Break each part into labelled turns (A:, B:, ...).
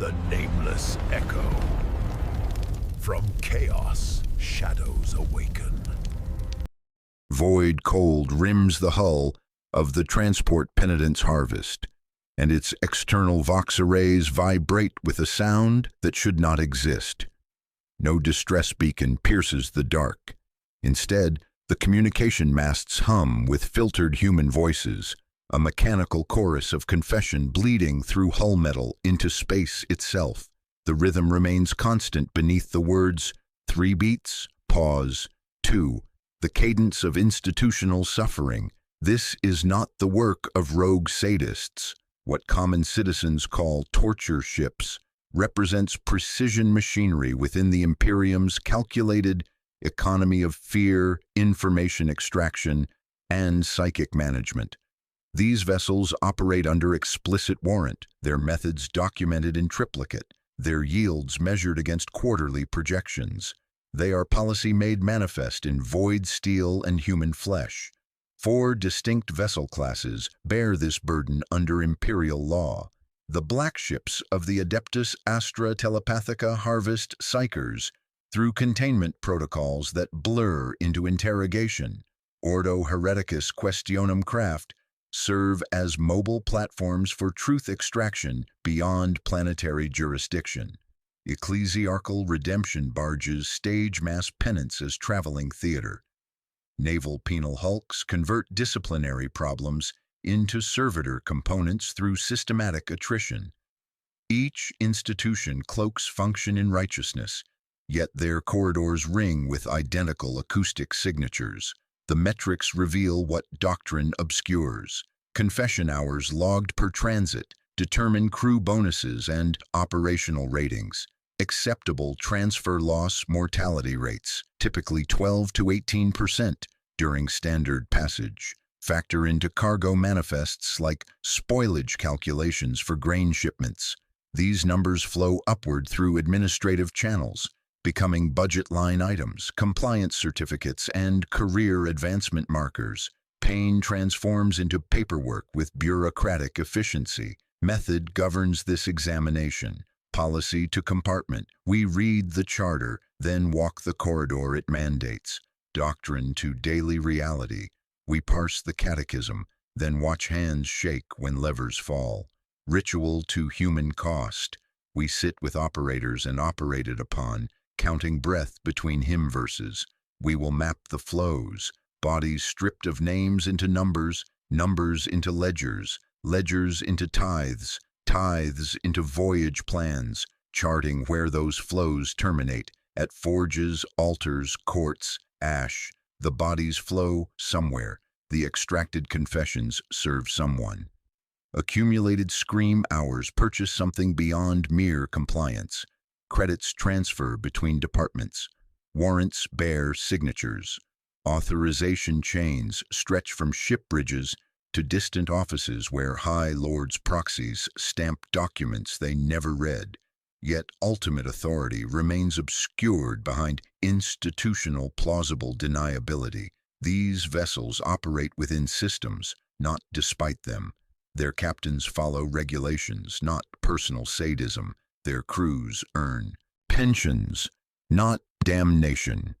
A: The nameless echo. From chaos, shadows awaken.
B: Void cold rims the hull of the transport penitent's harvest, and its external vox arrays vibrate with a sound that should not exist. No distress beacon pierces the dark. Instead, the communication masts hum with filtered human voices, a mechanical chorus of confession bleeding through hull metal into space itself. The rhythm remains constant beneath the words 3 beats, pause, 2, the cadence of institutional suffering. This is not the work of rogue sadists. What common citizens call torture ships represents precision machinery within the Imperium's calculated economy of fear, information extraction, and psychic management. These vessels operate under explicit warrant, their methods documented in triplicate, their yields measured against quarterly projections. They are policy made manifest in void steel and human flesh. 4 distinct vessel classes bear this burden under Imperial law. The black ships of the Adeptus Astra Telepathica harvest psychers through containment protocols that blur into interrogation. Ordo Hereticus Questionum craft serve as mobile platforms for truth extraction beyond planetary jurisdiction. Ecclesiarchal redemption barges stage mass penance as traveling theater. Naval penal hulks convert disciplinary problems into servitor components through systematic attrition. Each institution cloaks function in righteousness, yet their corridors ring with identical acoustic signatures. The metrics reveal what doctrine obscures. Confession hours logged per transit determine crew bonuses and operational ratings. Acceptable transfer loss mortality rates, typically 12 to 18% during standard passage, factor into cargo manifests like spoilage calculations for grain shipments. These numbers flow upward through administrative channels, becoming budget line items, compliance certificates, and career advancement markers. Pain transforms into paperwork with bureaucratic efficiency. Method governs this examination. Policy to compartment. We read the charter, then walk the corridor it mandates. Doctrine to daily reality. We parse the catechism, then watch hands shake when levers fall. Ritual to human cost. We sit with operators and operated upon, counting breath between hymn verses. We will map the flows, bodies stripped of names into numbers, numbers into ledgers, ledgers into tithes, tithes into voyage plans, charting where those flows terminate, at forges, altars, courts, ash. The bodies flow somewhere. The extracted confessions serve someone. Accumulated scream hours purchase something beyond mere compliance. Credits transfer between departments. Warrants bear signatures. Authorization chains stretch from ship bridges to distant offices where High Lords' proxies stamp documents they never read. Yet ultimate authority remains obscured behind institutional plausible deniability. These vessels operate within systems, not despite them. Their captains follow regulations, not personal sadism. Their crews earn pensions, not damnation.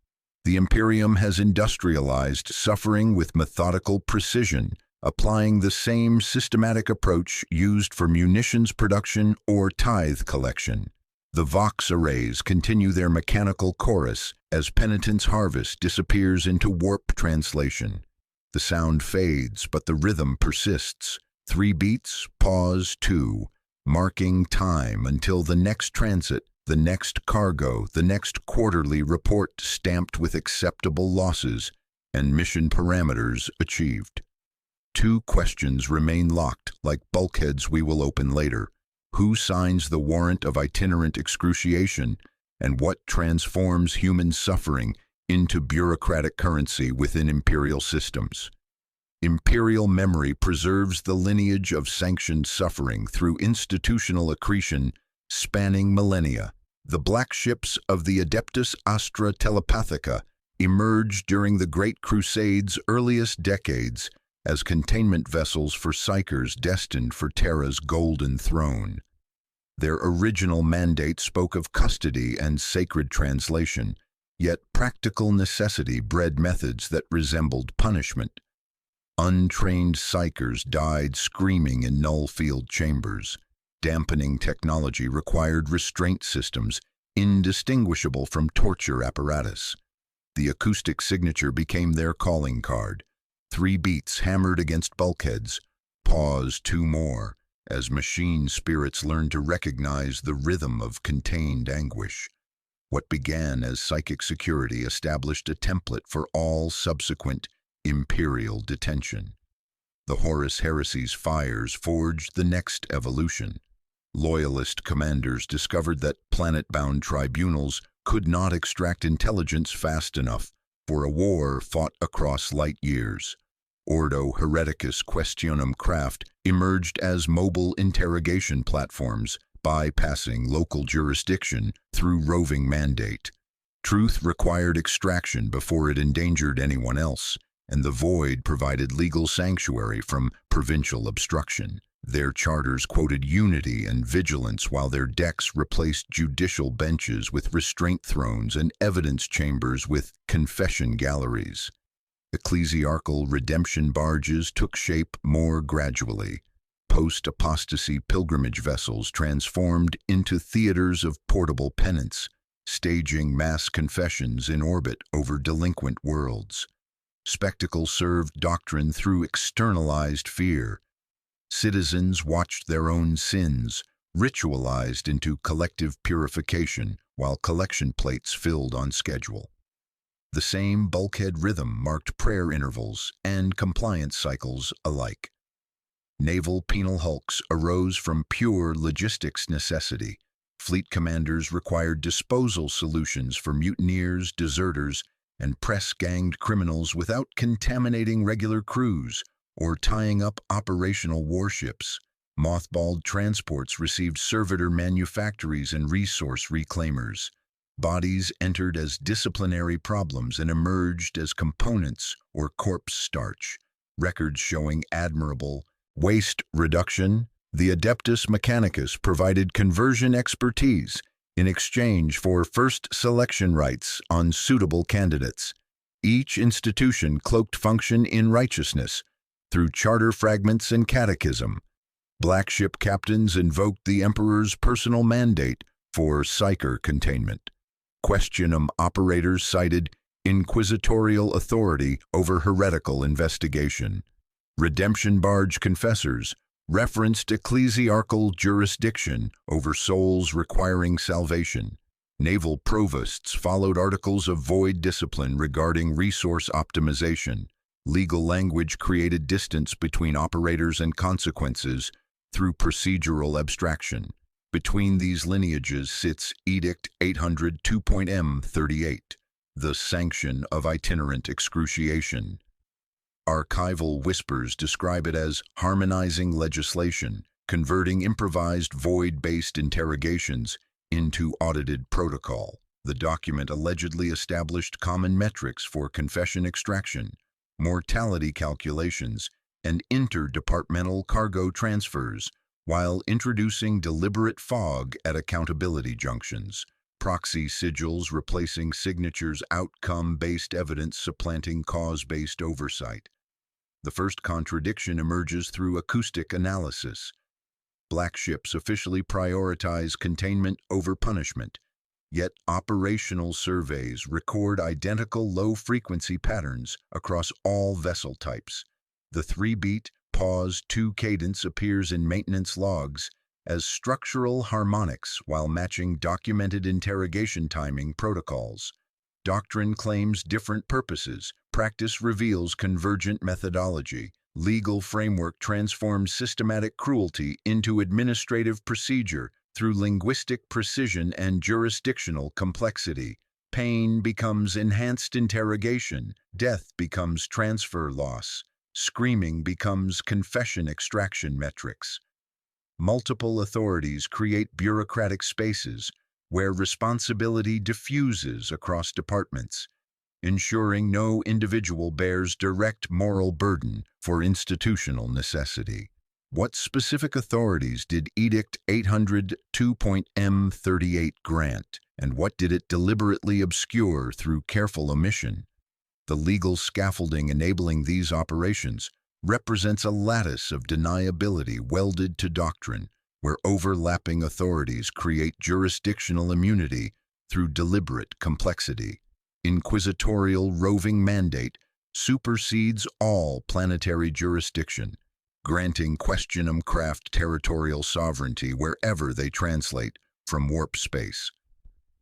B: The Imperium has industrialized suffering with methodical precision, applying the same systematic approach used for munitions production or tithe collection. The vox arrays continue their mechanical chorus as penitent's harvest disappears into warp translation. The sound fades, but the rhythm persists. 3 beats, pause, 2, marking time until the next transit, the next cargo, the next quarterly report stamped with acceptable losses and mission parameters achieved. 2 questions remain locked, like bulkheads we will open later. Who signs the warrant of itinerant excruciation, and what transforms human suffering into bureaucratic currency within Imperial systems? Imperial memory preserves the lineage of sanctioned suffering through institutional accretion spanning millennia. The black ships of the Adeptus Astra Telepathica emerged during the Great Crusade's earliest decades as containment vessels for psychers destined for Terra's golden throne. Their original mandate spoke of custody and sacred translation, yet practical necessity bred methods that resembled punishment. Untrained psychers died screaming in null-field chambers. Dampening technology required restraint systems indistinguishable from torture apparatus. The acoustic signature became their calling card. 3 beats hammered against bulkheads. Pause 2 more, as machine spirits learned to recognize the rhythm of contained anguish. What began as psychic security established a template for all subsequent Imperial detention. The Horus Heresy's fires forged the next evolution. Loyalist commanders discovered that planet-bound tribunals could not extract intelligence fast enough for a war fought across light years. Ordo Hereticus Questionum craft emerged as mobile interrogation platforms, bypassing local jurisdiction through roving mandate. Truth required extraction before it endangered anyone else, and the Void provided legal sanctuary from provincial obstruction. Their charters quoted unity and vigilance, while their decks replaced judicial benches with restraint thrones and evidence chambers with confession galleries. Ecclesiarchal redemption barges took shape more gradually. Post-apostasy pilgrimage vessels transformed into theaters of portable penance, staging mass confessions in orbit over delinquent worlds. Spectacle served doctrine through externalized fear. Citizens watched their own sins, ritualized into collective purification, while collection plates filled on schedule. The same bulkhead rhythm marked prayer intervals and compliance cycles alike. Naval penal hulks arose from pure logistics necessity. Fleet commanders required disposal solutions for mutineers, deserters, and press-ganged criminals without contaminating regular crews or tying up operational warships. Mothballed transports received servitor manufactories and resource reclaimers. Bodies entered as disciplinary problems and emerged as components or corpse starch. Records showing admirable waste reduction. The Adeptus Mechanicus provided conversion expertise in exchange for first selection rights on suitable candidates. Each institution cloaked function in righteousness through charter fragments and catechism. Black ship captains invoked the Emperor's personal mandate for psyker containment. Questionum operators cited inquisitorial authority over heretical investigation. Redemption barge confessors referenced ecclesiarchal jurisdiction over souls requiring salvation. Naval provosts followed articles of void discipline regarding resource optimization. Legal language created distance between operators and consequences through procedural abstraction. Between these lineages sits Edict 800 2.M38, the sanction of itinerant excruciation. Archival whispers describe it as harmonizing legislation, converting improvised void-based interrogations into audited protocol. The document allegedly established common metrics for confession extraction, mortality calculations, and interdepartmental cargo transfers, while introducing deliberate fog at accountability junctions. Proxy sigils replacing signatures, outcome-based evidence supplanting cause-based oversight. The first contradiction emerges through acoustic analysis. Black ships officially prioritize containment over punishment, yet operational surveys record identical low-frequency patterns across all vessel types. The 3-beat, pause 2 cadence appears in maintenance logs as structural harmonics while matching documented interrogation timing protocols. Doctrine claims different purposes. Practice reveals convergent methodology. Legal framework transforms systematic cruelty into administrative procedure through linguistic precision and jurisdictional complexity. Pain becomes enhanced interrogation. Death becomes transfer loss. Screaming becomes confession extraction metrics. Multiple authorities create bureaucratic spaces where responsibility diffuses across departments, ensuring no individual bears direct moral burden for institutional necessity. What specific authorities did Edict 802.M38 grant, and what did it deliberately obscure through careful omission? The legal scaffolding enabling these operations represents a lattice of deniability welded to doctrine, where overlapping authorities create jurisdictional immunity through deliberate complexity. Inquisitorial roving mandate supersedes all planetary jurisdiction, granting questionum craft territorial sovereignty wherever they translate from warp space.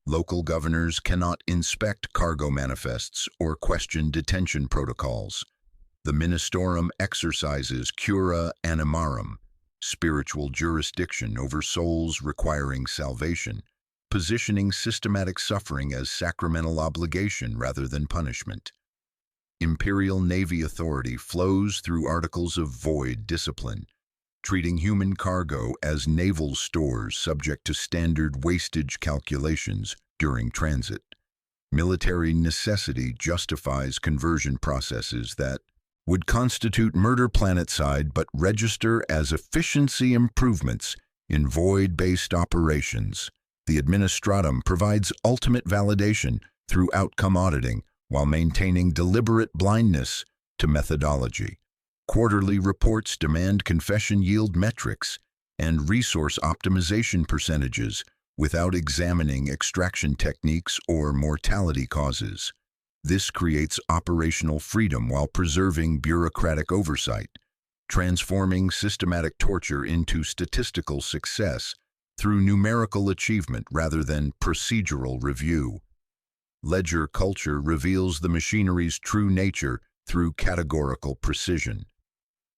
B: Local governors cannot inspect cargo manifests or question detention protocols. The Ministorum exercises cura animarum, spiritual jurisdiction over souls requiring salvation, positioning systematic suffering as sacramental obligation rather than punishment. Imperial Navy authority flows through articles of void discipline, treating human cargo as naval stores subject to standard wastage calculations during transit. Military necessity justifies conversion processes that would constitute murder planetside but register as efficiency improvements in void-based operations. The Administratum provides ultimate validation through outcome auditing while maintaining deliberate blindness to methodology. Quarterly reports demand confession yield metrics and resource optimization percentages without examining extraction techniques or mortality causes. This creates operational freedom while preserving bureaucratic oversight, transforming systematic torture into statistical success through numerical achievement rather than procedural review. Ledger culture reveals the machinery's true nature through categorical precision.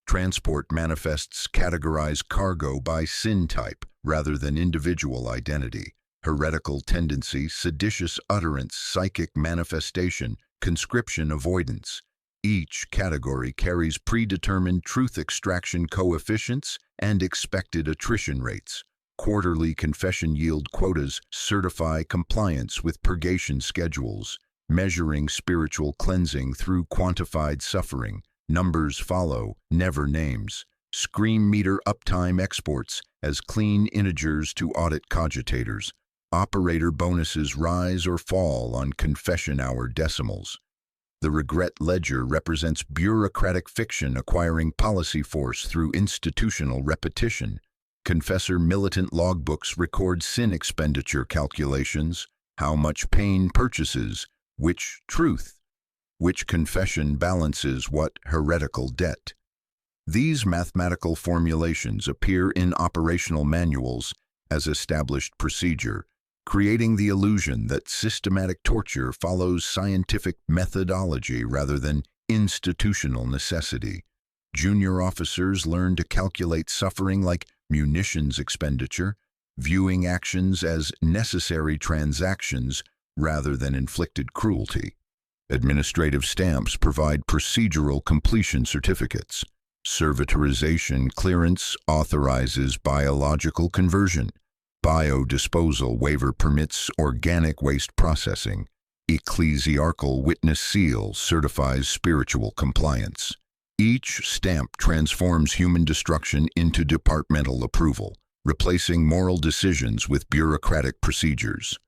B: Transport manifests categorize cargo by sin type rather than individual identity. Heretical tendency, seditious utterance, psychic manifestation, conscription avoidance. Each category carries predetermined truth extraction coefficients and expected attrition rates. Quarterly confession yield quotas certify compliance with purgation schedules, measuring spiritual cleansing through quantified suffering. Numbers follow, never names. Scream meter uptime exports as clean integers to audit cogitators. Operator bonuses rise or fall on confession hour decimals. The regret ledger represents bureaucratic fiction acquiring policy force through institutional repetition. Confessor militant logbooks record sin expenditure calculations, how much pain purchases, which truth, which confession balances what heretical debt. These mathematical formulations appear in operational manuals as established procedure, creating the illusion that systematic torture follows scientific methodology rather than institutional necessity. Junior officers learn to calculate suffering like munitions expenditure, viewing actions as necessary transactions rather than inflicted cruelty. Administrative stamps provide procedural completion certificates. Servitorization clearance authorizes biological conversion. Biodisposal waiver permits organic waste processing. Ecclesiarchal witness seal certifies spiritual compliance. Each stamp transforms human destruction into departmental approval, replacing moral decisions with bureaucratic procedures.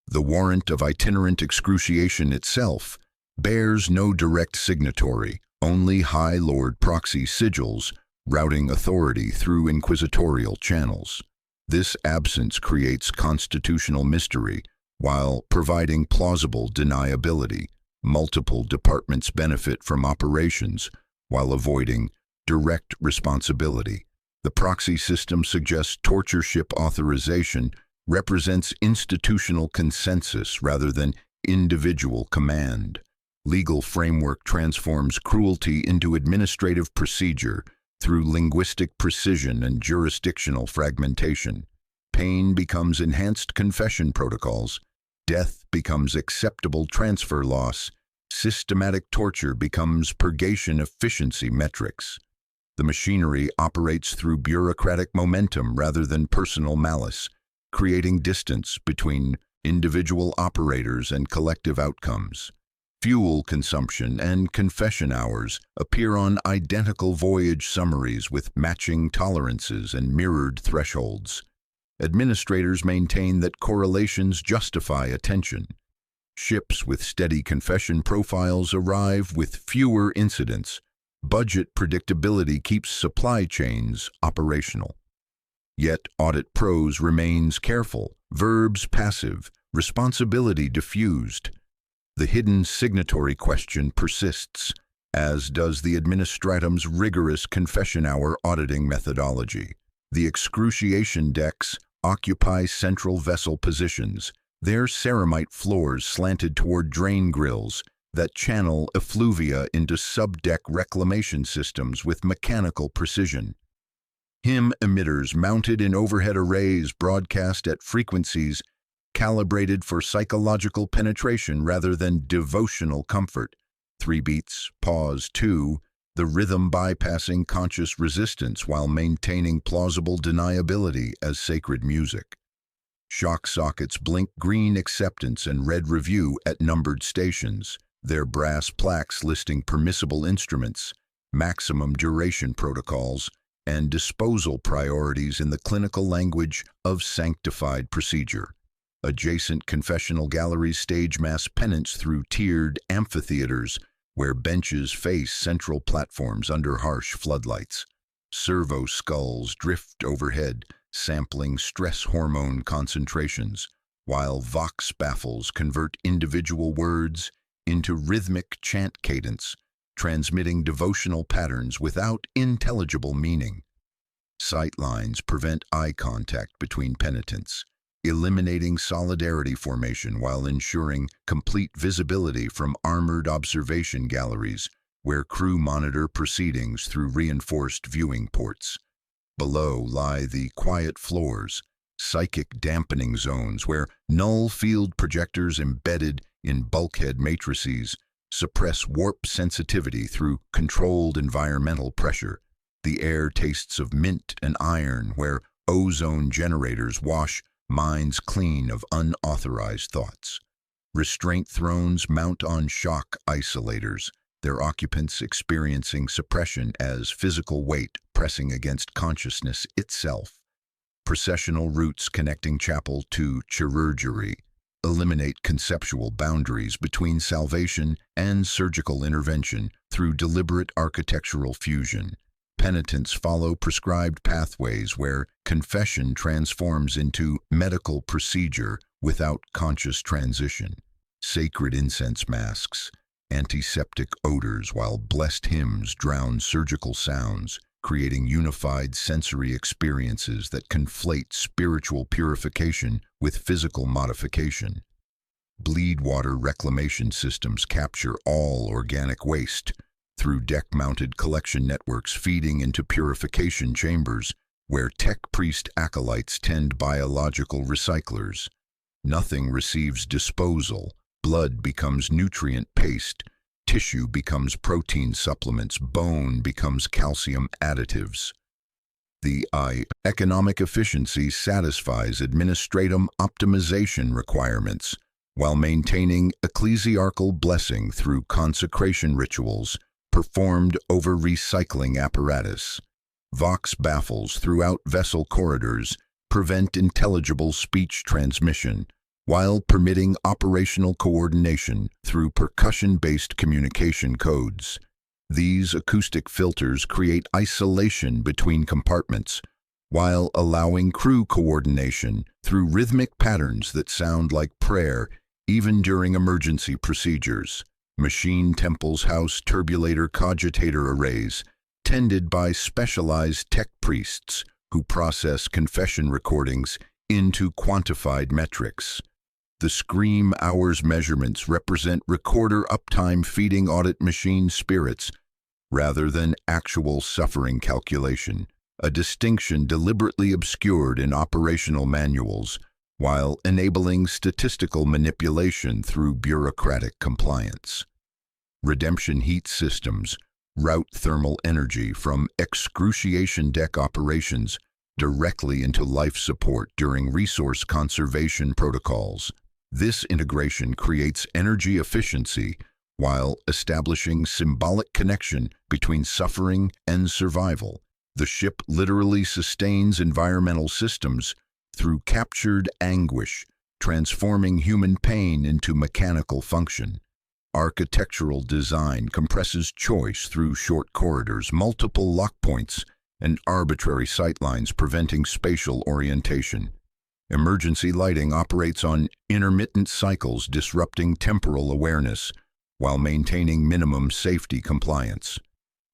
B: The warrant of itinerant excruciation itself bears no direct signatory, only High Lord proxy sigils routing authority through inquisitorial channels. This absence creates constitutional mystery while providing plausible deniability. Multiple departments benefit from operations while avoiding direct responsibility. The proxy system suggests torture ship authorization represents institutional consensus rather than individual command. Legal framework transforms cruelty into administrative procedure through linguistic precision and jurisdictional fragmentation. Pain becomes enhanced confession protocols. Death becomes acceptable transfer loss. Systematic torture becomes purgation efficiency metrics. The machinery operates through bureaucratic momentum rather than personal malice, creating distance between individual operators and collective outcomes. Fuel consumption and confession hours appear on identical voyage summaries with matching tolerances and mirrored thresholds. Administrators maintain that correlations justify attention. Ships with steady confession profiles arrive with fewer incidents. Budget predictability keeps supply chains operational. Yet audit prose remains careful, verbs passive, responsibility diffused. The hidden signatory question persists, as does the administratum's rigorous confession hour auditing methodology. The excruciation decks occupy central vessel positions, their ceramite floors slanted toward drain grills that channel effluvia into subdeck reclamation systems with mechanical precision. HIM emitters mounted in overhead arrays broadcast at frequencies calibrated for psychological penetration rather than devotional comfort. 3 beats, pause, 2, the rhythm bypassing conscious resistance while maintaining plausible deniability as sacred music. Shock sockets blink green acceptance and red review at numbered stations, their brass plaques listing permissible instruments, maximum duration protocols, and disposal priorities in the clinical language of sanctified procedure. Adjacent confessional galleries stage mass penance through tiered amphitheaters where benches face central platforms under harsh floodlights. Servo skulls drift overhead, sampling stress hormone concentrations, while vox baffles convert individual words into rhythmic chant cadence, transmitting devotional patterns without intelligible meaning. Sightlines prevent eye contact between penitents, eliminating solidarity formation while ensuring complete visibility from armored observation galleries where crew monitor proceedings through reinforced viewing ports. Below lie the quiet floors, psychic dampening zones where null field projectors embedded in bulkhead matrices suppress warp sensitivity through controlled environmental pressure. The air tastes of mint and iron where ozone generators wash minds clean of unauthorized thoughts. Restraint thrones mount on shock isolators, their occupants experiencing suppression as physical weight pressing against consciousness itself. Processional routes connecting chapel to chirurgery eliminate conceptual boundaries between salvation and surgical intervention through deliberate architectural fusion. Penitents follow prescribed pathways where confession transforms into medical procedure without conscious transition. Sacred incense masks, antiseptic odors while blessed hymns drown surgical sounds, creating unified sensory experiences that conflate spiritual purification with physical modification. Bleed water reclamation systems capture all organic waste through deck-mounted collection networks feeding into purification chambers where tech priest acolytes tend biological recyclers. Nothing receives disposal. Blood becomes nutrient paste. Tissue becomes protein supplements. Bone becomes calcium additives. The economic efficiency satisfies administratum optimization requirements while maintaining ecclesiarchal blessing through consecration rituals performed over recycling apparatus. Vox baffles throughout vessel corridors prevent intelligible speech transmission, while permitting operational coordination through percussion-based communication codes. These acoustic filters create isolation between compartments, while allowing crew coordination through rhythmic patterns that sound like prayer even during emergency procedures. Machine temples house turbulator cogitator arrays, tended by specialized tech priests who process confession recordings into quantified metrics. The scream hours measurements represent recorder uptime feeding audit machine spirits rather than actual suffering calculation, a distinction deliberately obscured in operational manuals, while enabling statistical manipulation through bureaucratic compliance. Redemption heat systems route thermal energy from excruciation deck operations directly into life support during resource conservation protocols. This integration creates energy efficiency while establishing symbolic connection between suffering and survival. The ship literally sustains environmental systems through captured anguish, transforming human pain into mechanical function. Architectural design compresses choice through short corridors, multiple lock points, and arbitrary sightlines preventing spatial orientation. Emergency lighting operates on intermittent cycles, disrupting temporal awareness while maintaining minimum safety compliance.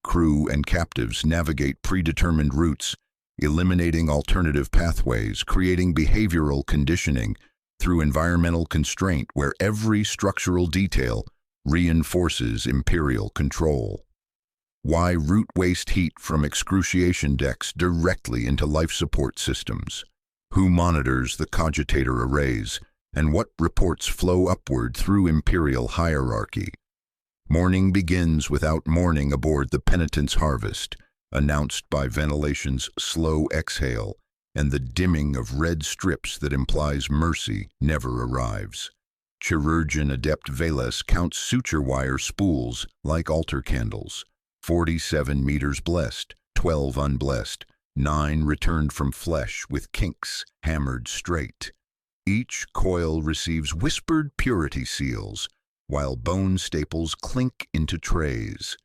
B: Crew and captives navigate predetermined routes, eliminating alternative pathways, creating behavioral conditioning through environmental constraint where every structural detail reinforces Imperial control. Why route waste heat from excruciation decks directly into life support systems? Who monitors the cogitator arrays, and what reports flow upward through Imperial hierarchy? Morning begins without morning aboard the penitent's harvest, announced by ventilation's slow exhale and the dimming of red strips that implies mercy never arrives. Chirurgeon adept Veles counts suture wire spools like altar candles. 47 meters blessed, 12 unblessed, 9 returned from flesh with kinks hammered straight. Each coil receives whispered purity seals, while bone staples clink into trays.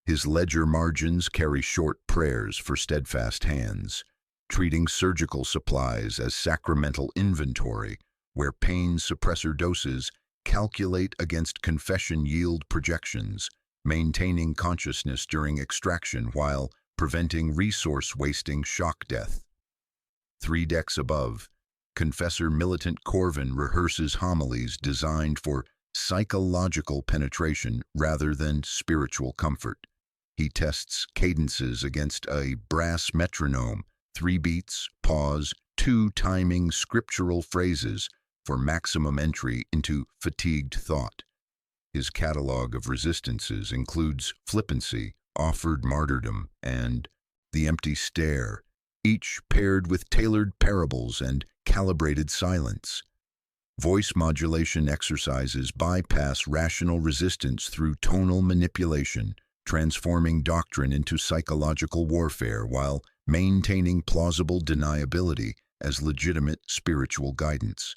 B: His ledger margins carry short prayers for steadfast hands, treating surgical supplies as sacramental inventory, where pain suppressor doses calculate against confession yield projections, maintaining consciousness during extraction while preventing resource-wasting shock death. 3 decks above, Confessor Militant Corvin rehearses homilies designed for psychological penetration rather than spiritual comfort. He tests cadences against a brass metronome, 3 beats, pause, 2 timing scriptural phrases for maximum entry into fatigued thought. His catalog of resistances includes flippancy, offered martyrdom, and the empty stare, each paired with tailored parables and calibrated silence. Voice modulation exercises bypass rational resistance through tonal manipulation, transforming doctrine into psychological warfare while maintaining plausible deniability as legitimate spiritual guidance.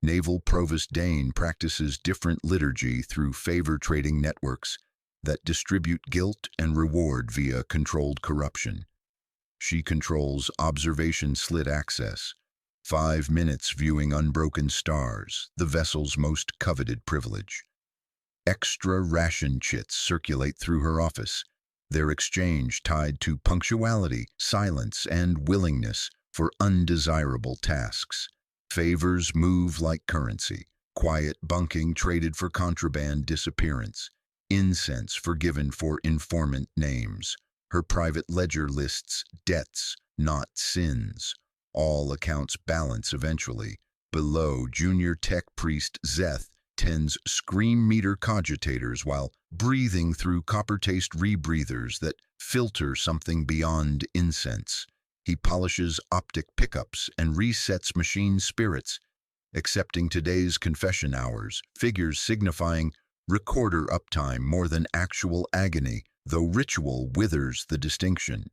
B: Naval Provost Dane practices different liturgy through favor trading networks that distribute guilt and reward via controlled corruption. She controls observation slit access, 5 minutes viewing unbroken stars, the vessel's most coveted privilege. Extra ration chits circulate through her office, their exchange tied to punctuality, silence, and willingness for undesirable tasks. Favors move like currency, quiet bunking traded for contraband disappearance, incense forgiven for informant names. Her private ledger lists debts, not sins. All accounts balance eventually. Below, junior tech priest Zeth tends scream meter cogitators while breathing through copper-taste rebreathers that filter something beyond incense. He polishes optic pickups and resets machine spirits, accepting today's confession hours, figures signifying recorder uptime more than actual agony, though ritual withers the distinction.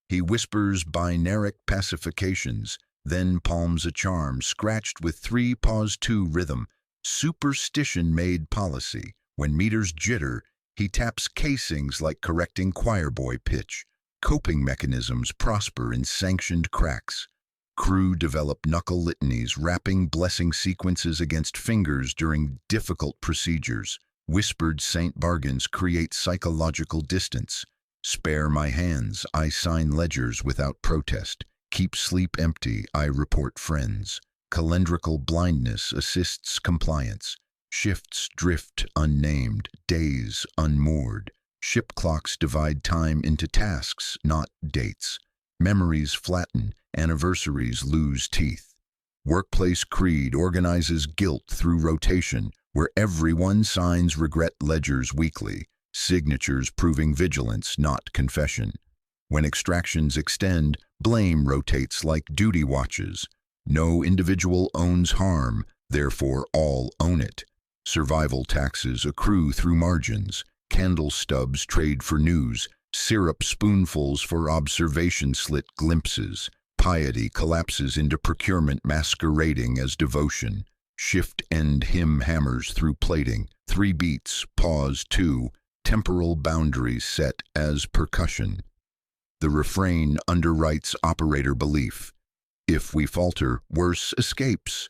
B: He whispers binaric pacifications, then palms a charm scratched with 3-pause-2 rhythm, superstition-made policy. When meters jitter, he taps casings like correcting choirboy pitch. Coping mechanisms prosper in sanctioned cracks. Crew develop knuckle litanies, rapping blessing sequences against fingers during difficult procedures. Whispered saint bargains create psychological distance. Spare my hands, I sign ledgers without protest. Keep sleep empty, I report friends. Calendrical blindness assists compliance. Shifts drift unnamed, days unmoored. Ship clocks divide time into tasks, not dates. Memories flatten, anniversaries lose teeth. Workplace creed organizes guilt through rotation, where everyone signs regret ledgers weekly, signatures proving vigilance, not confession. When extractions extend, blame rotates like duty watches. No individual owns harm, therefore all own it. Survival taxes accrue through margins. Candle stubs trade for news. Syrup spoonfuls for observation slit glimpses. Piety collapses into procurement masquerading as devotion. Shift-end hymn hammers through plating. 3 beats, pause 2. Temporal boundaries set as percussion. The refrain underwrites operator belief. If we falter, worse escapes.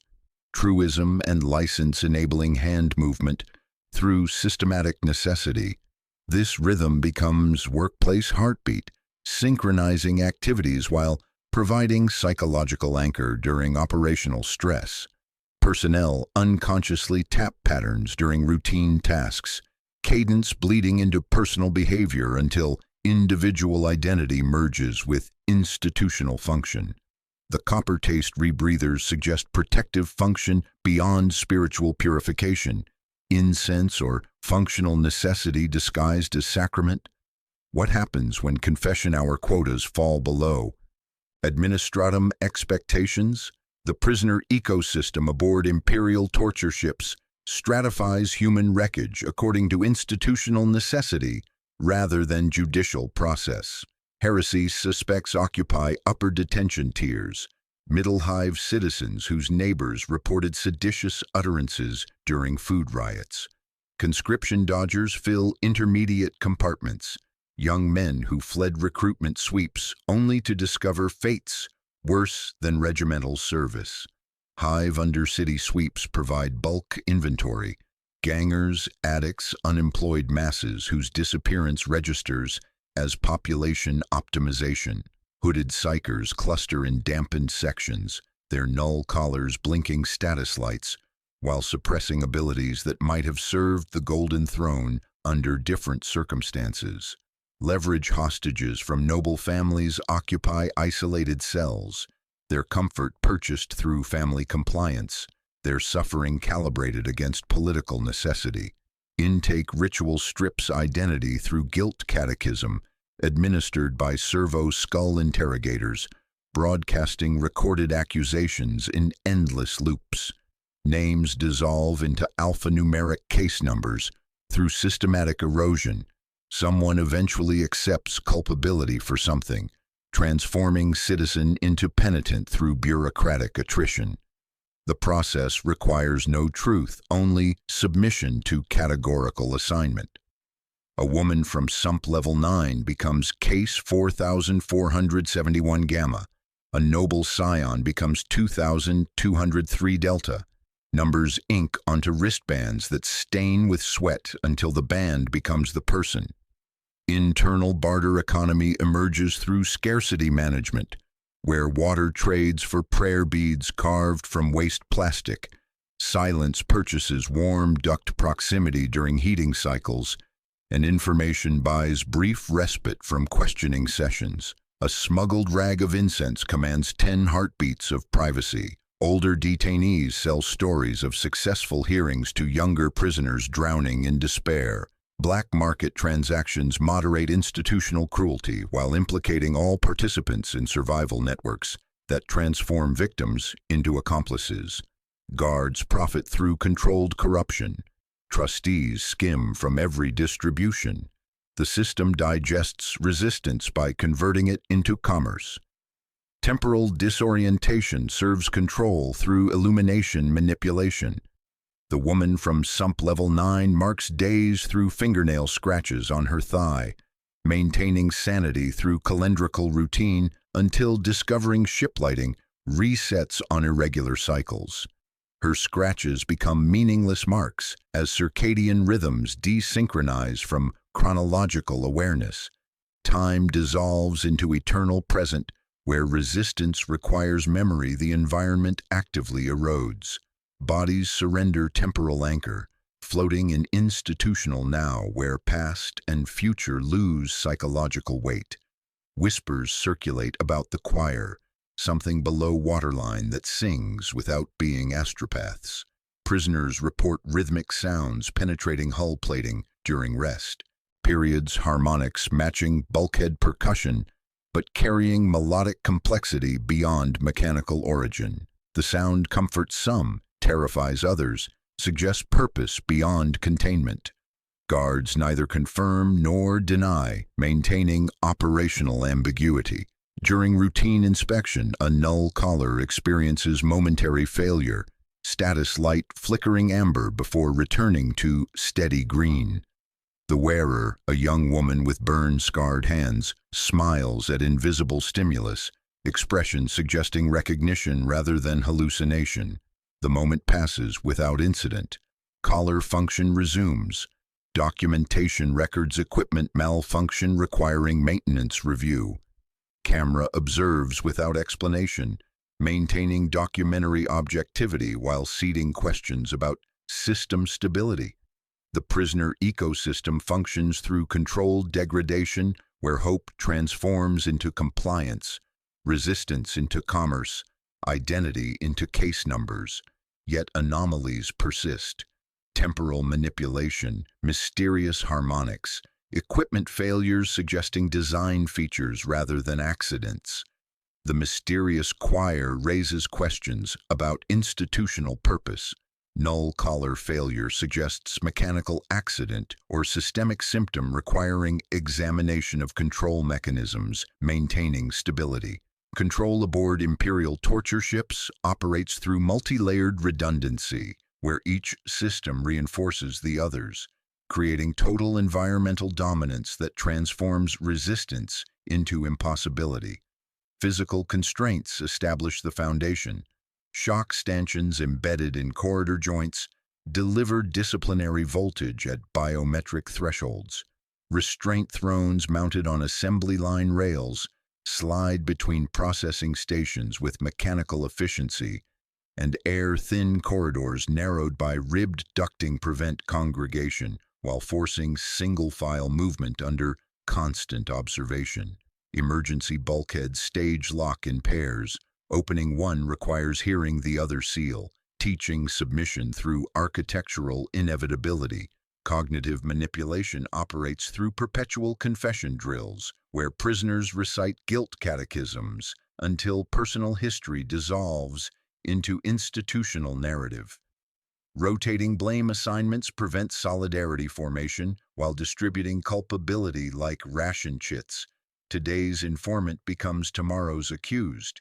B: Truism and license enabling hand movement through systematic necessity. This rhythm becomes workplace heartbeat, synchronizing activities while providing psychological anchor during operational stress. Personnel unconsciously tap patterns during routine tasks, cadence bleeding into personal behavior until individual identity merges with institutional function. The copper taste rebreathers suggest protective function beyond spiritual purification, incense or functional necessity disguised as sacrament. What happens when confession hour quotas fall below? Administratum expectations? The prisoner ecosystem aboard Imperial Torture Ships stratifies human wreckage according to institutional necessity rather than judicial process. Heresy suspects occupy upper detention tiers, middle Hive citizens whose neighbors reported seditious utterances during food riots. Conscription dodgers fill intermediate compartments, young men who fled recruitment sweeps only to discover fates worse than regimental service. Hive undercity sweeps provide bulk inventory, gangers, addicts, unemployed masses whose disappearance registers as population optimization. Hooded psychers cluster in dampened sections, their null collars blinking status lights, while suppressing abilities that might have served the Golden Throne under different circumstances. Leverage hostages from noble families occupy isolated cells, their comfort purchased through family compliance, their suffering calibrated against political necessity. Intake ritual strips identity through guilt catechism, administered by servo skull interrogators, broadcasting recorded accusations in endless loops. Names dissolve into alphanumeric case numbers through systematic erosion. Someone eventually accepts culpability for something, transforming citizen into penitent through bureaucratic attrition. The process requires no truth, only submission to categorical assignment. A woman from Sump Level 9 becomes Case 4471 Gamma. A noble scion becomes 2203 Delta. Numbers ink onto wristbands that stain with sweat until the band becomes the person. Internal barter economy emerges through scarcity management, where water trades for prayer beads carved from waste plastic. Silence purchases warm duct proximity during heating cycles, and information buys brief respite from questioning sessions. A smuggled rag of incense commands 10 heartbeats of privacy. Older detainees sell stories of successful hearings to younger prisoners drowning in despair. Black market transactions moderate institutional cruelty while implicating all participants in survival networks that transform victims into accomplices. Guards profit through controlled corruption. Trustees skim from every distribution. The system digests resistance by converting it into commerce. Temporal disorientation serves control through illumination manipulation. The woman from Sump Level 9 marks days through fingernail scratches on her thigh, maintaining sanity through calendrical routine until discovering ship lighting resets on irregular cycles. Her scratches become meaningless marks as circadian rhythms desynchronize from chronological awareness. Time dissolves into eternal present, where resistance requires memory the environment actively erodes. Bodies surrender temporal anchor, floating in institutional now where past and future lose psychological weight. Whispers circulate about the choir, something below waterline that sings without being astropaths. Prisoners report rhythmic sounds penetrating hull plating during rest. Periods, harmonics matching bulkhead percussion, but carrying melodic complexity beyond mechanical origin. The sound comforts some, terrifies others, suggests purpose beyond containment. Guards neither confirm nor deny, maintaining operational ambiguity. During routine inspection, a null collar experiences momentary failure, status light flickering amber before returning to steady green. The wearer, a young woman with burn-scarred hands, smiles at invisible stimulus, expression suggesting recognition rather than hallucination. The moment passes without incident. Collar function resumes. Documentation records equipment malfunction requiring maintenance review. Camera observes without explanation, maintaining documentary objectivity while seeding questions about system stability. The prisoner ecosystem functions through controlled degradation, where hope transforms into compliance, resistance into commerce, identity into case numbers. Yet anomalies persist. Temporal manipulation, mysterious harmonics, equipment failures suggesting design features rather than accidents. The mysterious choir raises questions about institutional purpose. Null collar failure suggests mechanical accident or systemic symptom requiring examination of control mechanisms, maintaining stability. Control aboard Imperial Torture Ships operates through multi-layered redundancy, where each system reinforces the others, creating total environmental dominance that transforms resistance into impossibility. Physical constraints establish the foundation. Shock stanchions embedded in corridor joints deliver disciplinary voltage at biometric thresholds. Restraint thrones mounted on assembly line rails slide between processing stations with mechanical efficiency, and air-thin corridors narrowed by ribbed ducting prevent congregation while forcing single-file movement under constant observation. Emergency bulkheads stage lock in pairs. Opening one requires hearing the other seal, teaching submission through architectural inevitability. Cognitive manipulation operates through perpetual confession drills, where prisoners recite guilt catechisms until personal history dissolves into institutional narrative. Rotating blame assignments prevent solidarity formation while distributing culpability like ration chits. Today's informant becomes tomorrow's accused,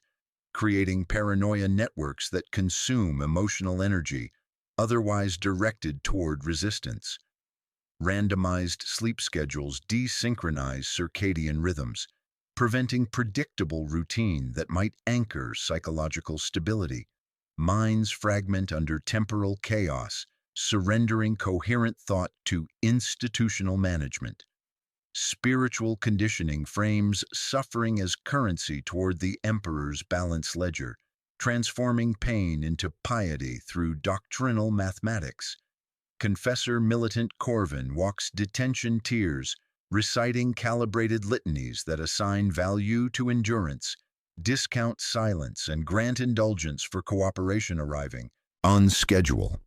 B: creating paranoia networks that consume emotional energy, otherwise directed toward resistance. Randomized sleep schedules desynchronize circadian rhythms, preventing predictable routine that might anchor psychological stability. Minds fragment under temporal chaos, surrendering coherent thought to institutional management. Spiritual conditioning frames suffering as currency toward the emperor's balance ledger, transforming pain into piety through doctrinal mathematics. Confessor militant Corvin walks detention tiers, reciting calibrated litanies that assign value to endurance, discount silence, and grant indulgence for cooperation arriving on schedule.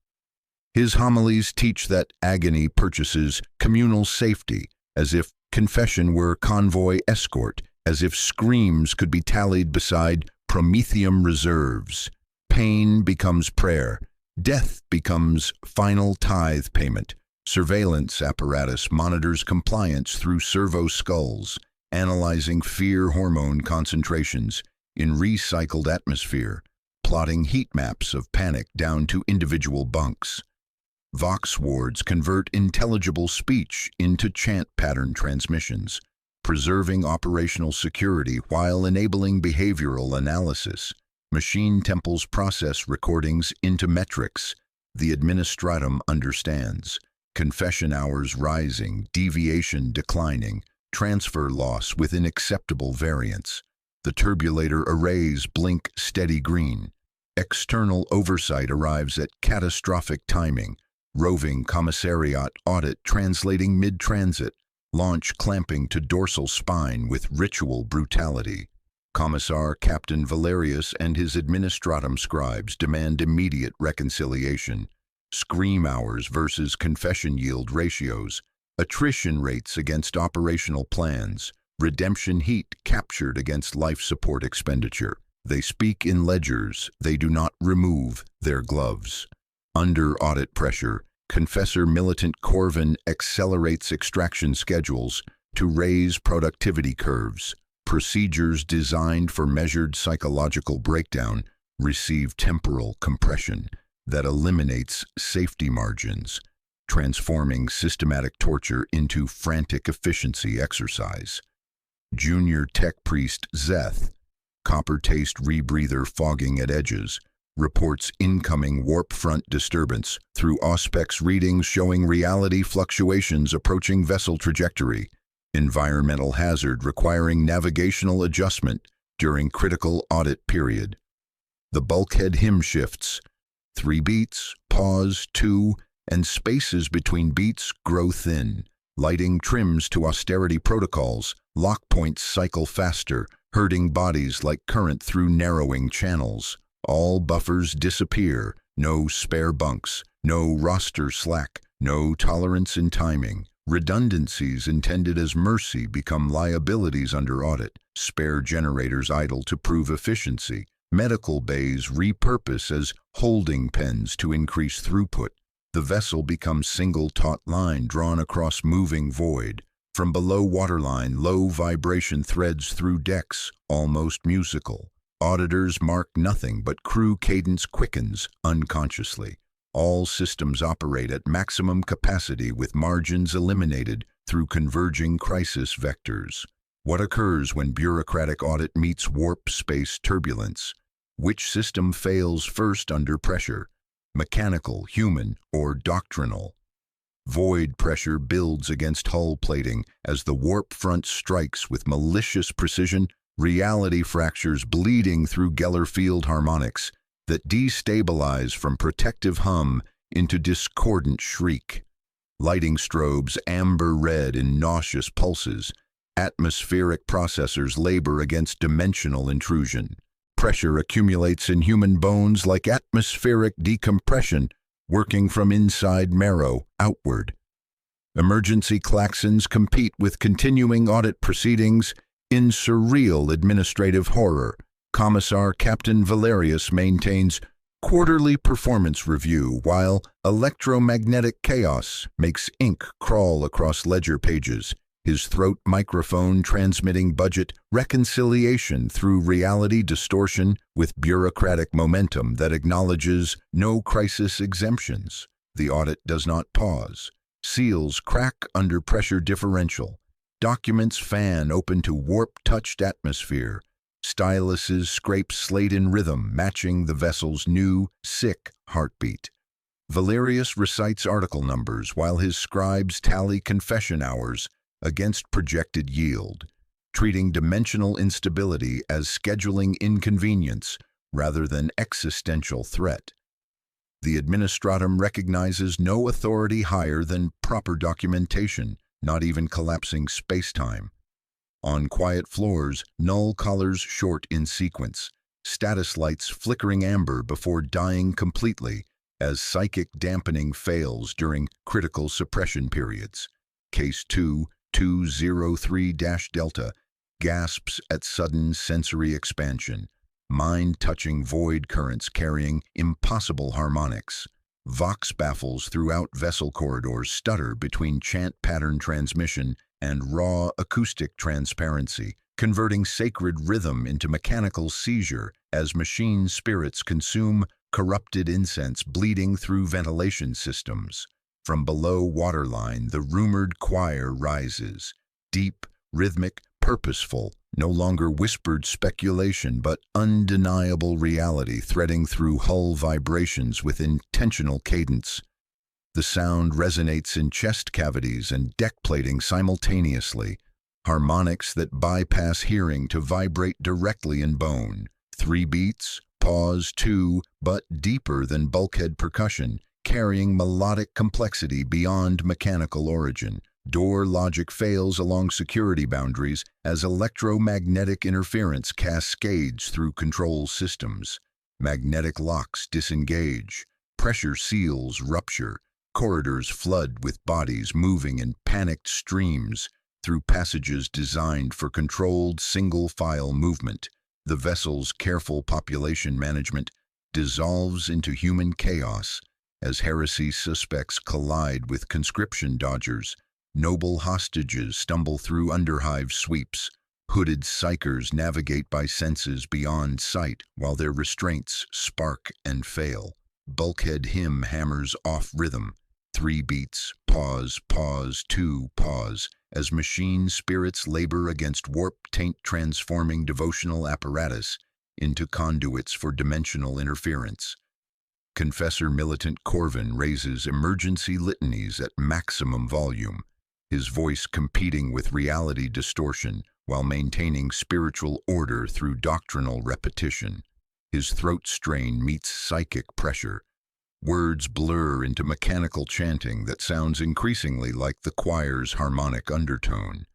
B: His homilies teach that agony purchases communal safety, as if confession were convoy escort, as if screams could be tallied beside Prometheum reserves. Pain becomes prayer. Death becomes final tithe payment. Surveillance apparatus monitors compliance through servo skulls, analyzing fear hormone concentrations in recycled atmosphere, plotting heat maps of panic down to individual bunks. Vox wards convert intelligible speech into chant pattern transmissions, preserving operational security while enabling behavioral analysis. Machine temples process recordings into metrics. The administratum understands. Confession hours rising, deviation declining, transfer loss within acceptable variance. The turbulator arrays blink steady green. External oversight arrives at catastrophic timing. Roving commissariat audit translating mid-transit. Launch clamping to dorsal spine with ritual brutality. Commissar Captain Valerius and his administratum scribes demand immediate reconciliation. Scream hours versus confession yield ratios. Attrition rates against operational plans. Redemption heat captured against life support expenditure. They speak in ledgers. They do not remove their gloves. Under audit pressure, Confessor Militant Corvin accelerates extraction schedules to raise productivity curves. Procedures designed for measured psychological breakdown receive temporal compression that eliminates safety margins, transforming systematic torture into frantic efficiency exercise. Junior Tech Priest Zeth, copper taste rebreather fogging at edges, reports incoming warp front disturbance through Auspex readings showing reality fluctuations approaching vessel trajectory, environmental hazard requiring navigational adjustment during critical audit period. The bulkhead hymn shifts, 3 beats, pause, 2, and spaces between beats grow thin. Lighting trims to austerity protocols, lock points cycle faster, herding bodies like current through narrowing channels. All buffers disappear, no spare bunks, no roster slack, no tolerance in timing. Redundancies intended as mercy become liabilities under audit. Spare generators idle to prove efficiency. Medical bays repurpose as holding pens to increase throughput. The vessel becomes single taut line drawn across moving void. From below waterline, low vibration threads through decks, almost musical. Auditors mark nothing but crew cadence quickens unconsciously. All systems operate at maximum capacity with margins eliminated through converging crisis vectors. What occurs when bureaucratic audit meets warp space turbulence? Which system fails first under pressure? Mechanical, human, or doctrinal? Void pressure builds against hull plating as the warp front strikes with malicious precision, reality fractures bleeding through Geller field harmonics that destabilize from protective hum into discordant shriek. Lighting strobes amber red in nauseous pulses. Atmospheric processors labor against dimensional intrusion. Pressure accumulates in human bones like atmospheric decompression, working from inside marrow outward. Emergency klaxons compete with continuing audit proceedings in surreal administrative horror. Commissar Captain Valerius maintains quarterly performance review while electromagnetic chaos makes ink crawl across ledger pages. His throat microphone transmitting budget reconciliation through reality distortion with bureaucratic momentum that acknowledges no crisis exemptions. The audit does not pause. Seals crack under pressure differential. Documents fan open to warp-touched atmosphere. Styluses scrape slate in rhythm, matching the vessel's new, sick heartbeat. Valerius recites article numbers while his scribes tally confession hours against projected yield, treating dimensional instability as scheduling inconvenience rather than existential threat. The administratum recognizes no authority higher than proper documentation, not even collapsing space-time. On quiet floors, null collars short in sequence, status lights flickering amber before dying completely as psychic dampening fails during critical suppression periods. Case 2203-Delta gasps at sudden sensory expansion, mind-touching void currents carrying impossible harmonics. Vox baffles throughout vessel corridors stutter between chant pattern transmission and raw acoustic transparency, converting sacred rhythm into mechanical seizure as machine spirits consume corrupted incense bleeding through ventilation systems. From below waterline, the rumored choir rises, deep, rhythmic, purposeful, no longer whispered speculation but undeniable reality threading through hull vibrations with intentional cadence. The sound resonates in chest cavities and deck plating simultaneously, harmonics that bypass hearing to vibrate directly in bone. 3 beats, pause, 2, but deeper than bulkhead percussion, carrying melodic complexity beyond mechanical origin. Door logic fails along security boundaries as electromagnetic interference cascades through control systems. Magnetic locks disengage, pressure seals rupture, corridors flood with bodies moving in panicked streams through passages designed for controlled single-file movement. The vessel's careful population management dissolves into human chaos as heresy suspects collide with conscription dodgers, noble hostages stumble through underhive sweeps, hooded psychers navigate by senses beyond sight while their restraints spark and fail. Bulkhead hymn hammers off rhythm. 3 beats, pause, pause, 2, pause, as machine spirits labor against warp-taint transforming devotional apparatus into conduits for dimensional interference. Confessor militant Corvin raises emergency litanies at maximum volume, his voice competing with reality distortion while maintaining spiritual order through doctrinal repetition. His throat strain meets psychic pressure. Words blur into mechanical chanting that sounds increasingly like the choir's harmonic undertone.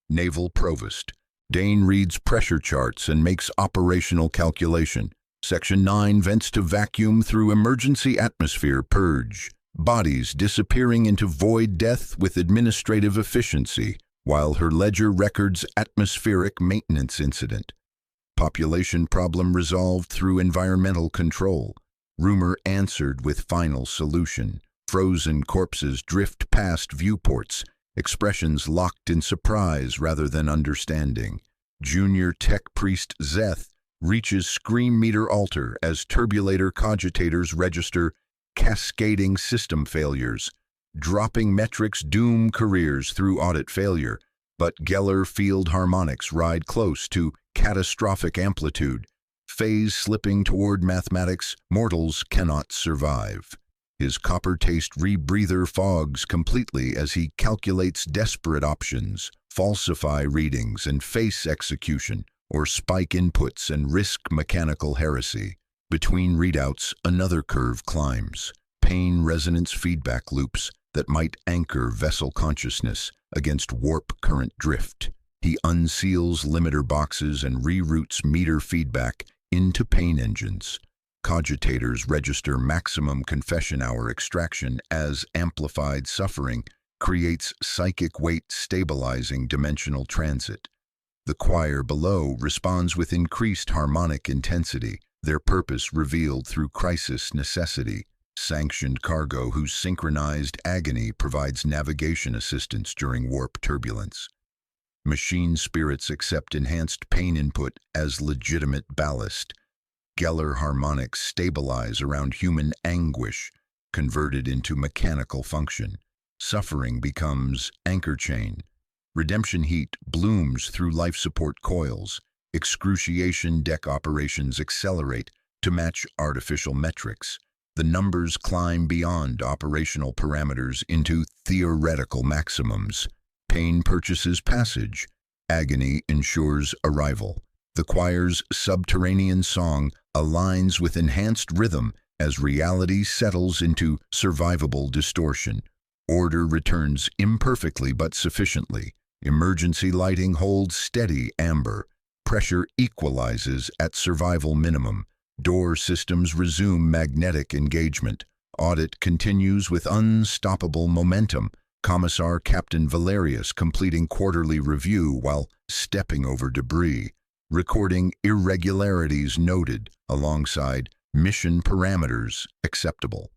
B: Naval Provost. Dane reads pressure charts and makes operational calculation. Section 9 vents to vacuum through emergency atmosphere purge. Bodies disappearing into void death with administrative efficiency, while her ledger records atmospheric maintenance incident. Population problem resolved through environmental control. Rumor answered with final solution. Frozen corpses drift past viewports, expressions locked in surprise rather than understanding. Junior tech priest Zeth reaches scream meter altar as turbulator cogitators register cascading system failures. Dropping metrics doom careers through audit failure, but Geller field harmonics ride close to catastrophic amplitude. Phase slipping toward mathematics mortals cannot survive. His copper taste rebreather fogs completely as he calculates desperate options, falsify readings and face execution, or spike inputs and risk mechanical heresy. Between readouts, another curve climbs, pain resonance feedback loops that might anchor vessel consciousness against warp current drift. He unseals limiter boxes and reroutes meter feedback into pain engines. Cogitators register maximum confession hour extraction as amplified suffering creates psychic weight stabilizing dimensional transit. The choir below responds with increased harmonic intensity, their purpose revealed through crisis necessity. Sanctioned cargo whose synchronized agony provides navigation assistance during warp turbulence. Machine spirits accept enhanced pain input as legitimate ballast. Geller harmonics stabilize around human anguish, converted into mechanical function. Suffering becomes anchor chain. Redemption heat blooms through life support coils. Excruciation deck operations accelerate to match artificial metrics. The numbers climb beyond operational parameters into theoretical maximums. Pain purchases passage. Agony ensures arrival. The choir's subterranean song aligns with enhanced rhythm as reality settles into survivable distortion. Order returns imperfectly but sufficiently. Emergency lighting holds steady amber. Pressure equalizes at survival minimum. Door systems resume magnetic engagement. Audit continues with unstoppable momentum. Commissar Captain Valerius completing quarterly review while stepping over debris, recording irregularities noted alongside mission parameters acceptable.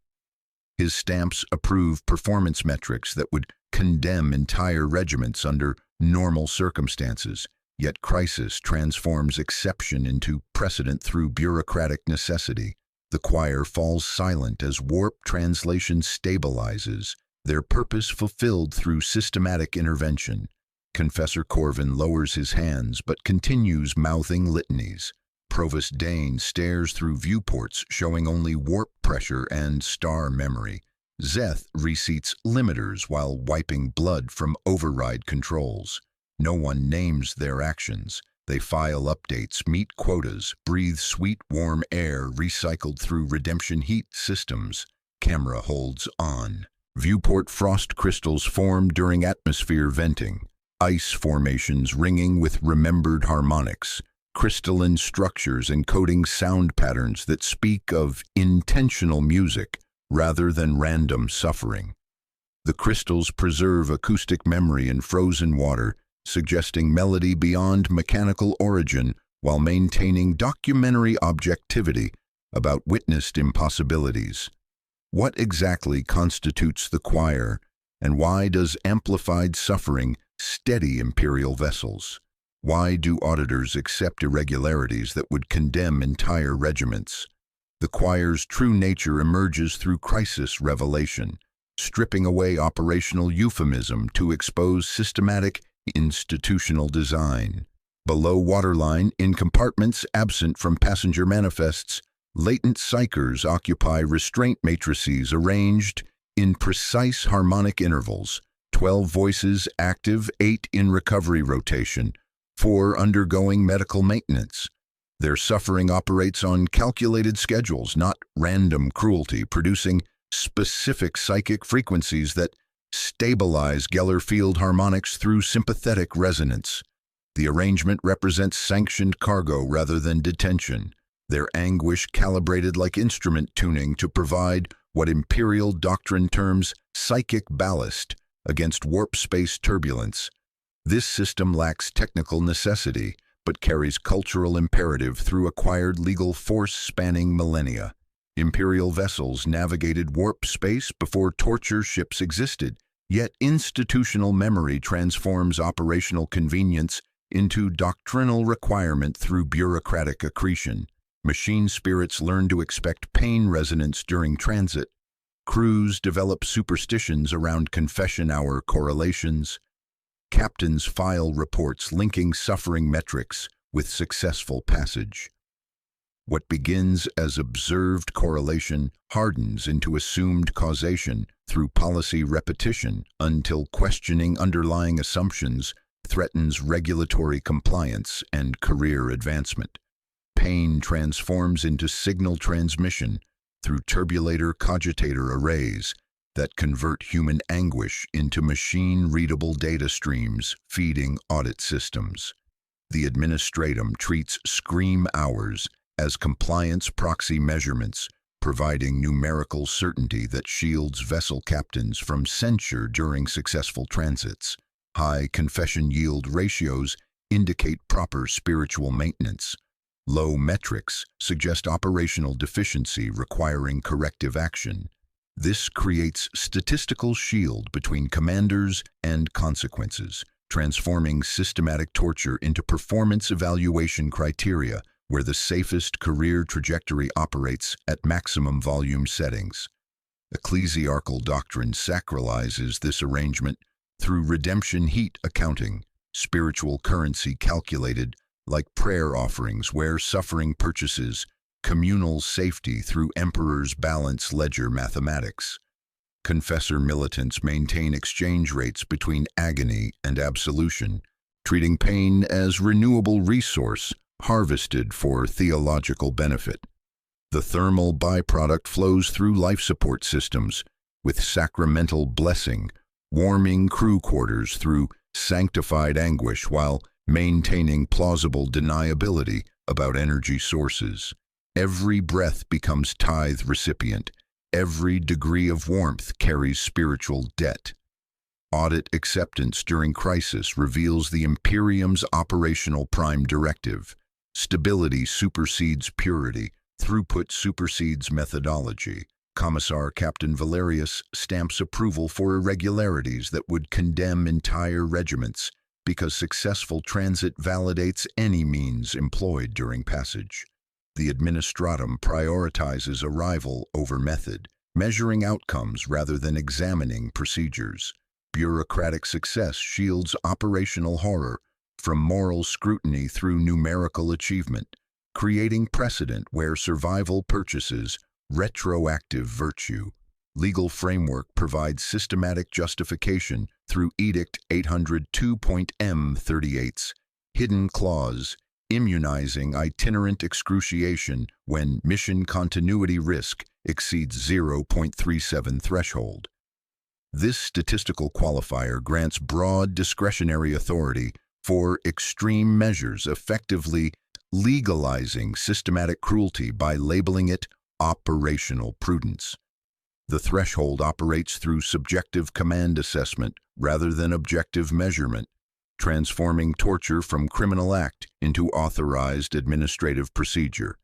B: His stamps approve performance metrics that would condemn entire regiments under normal circumstances, yet crisis transforms exception into precedent through bureaucratic necessity. The choir falls silent as warp translation stabilizes, their purpose fulfilled through systematic intervention. Confessor Corvin lowers his hands but continues mouthing litanies. Provost Dane stares through viewports showing only warp pressure and star memory. Zeth reseats limiters while wiping blood from override controls. No one names their actions. They file updates, meet quotas, breathe sweet warm air recycled through redemption heat systems. Camera holds on. Viewport frost crystals form during atmosphere venting. Ice formations ringing with remembered harmonics. Crystalline structures encoding sound patterns that speak of intentional music rather than random suffering. The crystals preserve acoustic memory in frozen water, suggesting melody beyond mechanical origin while maintaining documentary objectivity about witnessed impossibilities. What exactly constitutes the choir, and why does amplified suffering steady Imperial vessels? Why do auditors accept irregularities that would condemn entire regiments? The choir's true nature emerges through crisis revelation, stripping away operational euphemism to expose systematic institutional design. Below waterline, in compartments absent from passenger manifests, latent psychers occupy restraint matrices arranged in precise harmonic intervals, 12 voices active, 8 in recovery rotation, 4 undergoing medical maintenance. Their suffering operates on calculated schedules, not random cruelty, producing specific psychic frequencies that stabilize Geller field harmonics through sympathetic resonance. The arrangement represents sanctioned cargo rather than detention, their anguish calibrated like instrument tuning to provide what Imperial doctrine terms psychic ballast against warp space turbulence. This system lacks technical necessity, but carries cultural imperative through acquired legal force spanning millennia. Imperial vessels navigated warp space before torture ships existed, yet institutional memory transforms operational convenience into doctrinal requirement through bureaucratic accretion. Machine spirits learn to expect pain resonance during transit. Crews develop superstitions around confession hour correlations. Captains file reports linking suffering metrics with successful passage. What begins as observed correlation hardens into assumed causation through policy repetition until questioning underlying assumptions threatens regulatory compliance and career advancement. Pain transforms into signal transmission through turbulator cogitator arrays that convert human anguish into machine-readable data streams feeding audit systems. The administratum treats scream hours as compliance proxy measurements, providing numerical certainty that shields vessel captains from censure during successful transits. High confession yield ratios indicate proper spiritual maintenance. Low metrics suggest operational deficiency requiring corrective action. This creates statistical shield between commanders and consequences, transforming systematic torture into performance evaluation criteria where the safest career trajectory operates at maximum volume settings. Ecclesiarchal doctrine sacralizes this arrangement through redemption heat accounting, spiritual currency calculated like prayer offerings where suffering purchases communal safety through emperor's balance ledger mathematics. Confessor militants maintain exchange rates between agony and absolution, treating pain as renewable resource harvested for theological benefit. The thermal byproduct flows through life support systems with sacramental blessing, warming crew quarters through sanctified anguish while maintaining plausible deniability about energy sources. Every breath becomes tithe recipient. Every degree of warmth carries spiritual debt. Audit acceptance during crisis reveals the Imperium's operational prime directive. Stability supersedes purity. Throughput supersedes methodology. Commissar Captain Valerius stamps approval for irregularities that would condemn entire regiments because successful transit validates any means employed during passage. The administratum prioritizes arrival over method, measuring outcomes rather than examining procedures. Bureaucratic success shields operational horror from moral scrutiny through numerical achievement, creating precedent where survival purchases retroactive virtue. Legal framework provides systematic justification through Edict 802.M38's hidden clause, immunizing itinerant excruciation when mission continuity risk exceeds 0.37 threshold. This statistical qualifier grants broad discretionary authority for extreme measures, effectively legalizing systematic cruelty by labeling it operational prudence. The threshold operates through subjective command assessment rather than objective measurement, transforming torture from criminal act into authorized administrative procedure.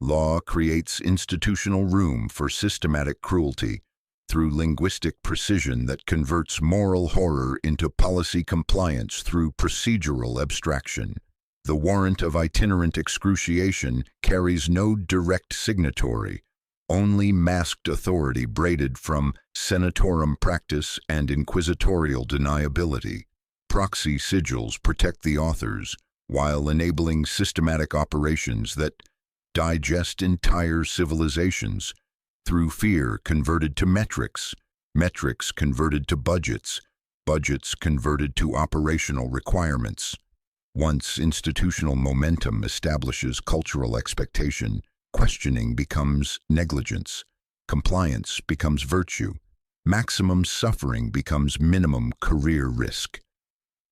B: Law creates institutional room for systematic cruelty through linguistic precision that converts moral horror into policy compliance through procedural abstraction. The warrant of itinerant excruciation carries no direct signatory, only masked authority braided from senatorum practice and inquisitorial deniability. Proxy sigils protect the authors, while enabling systematic operations that digest entire civilizations through fear converted to metrics, metrics converted to budgets, budgets converted to operational requirements. Once institutional momentum establishes cultural expectation, questioning becomes negligence, compliance becomes virtue, maximum suffering becomes minimum career risk.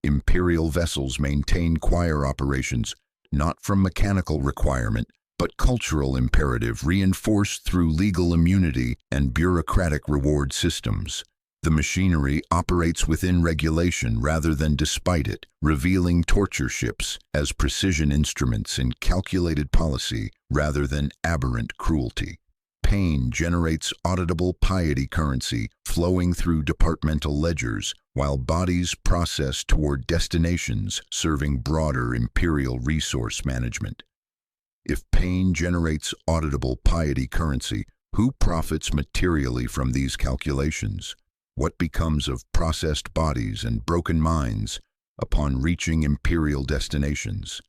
B: Imperial vessels maintain choir operations not from mechanical requirement, but cultural imperative reinforced through legal immunity and bureaucratic reward systems. The machinery operates within regulation rather than despite it, revealing torture ships as precision instruments in calculated policy rather than aberrant cruelty. Pain generates auditable piety currency flowing through departmental ledgers, while bodies process toward destinations serving broader imperial resource management. If pain generates auditable piety currency, who profits materially from these calculations? What becomes of processed bodies and broken minds upon reaching imperial destinations?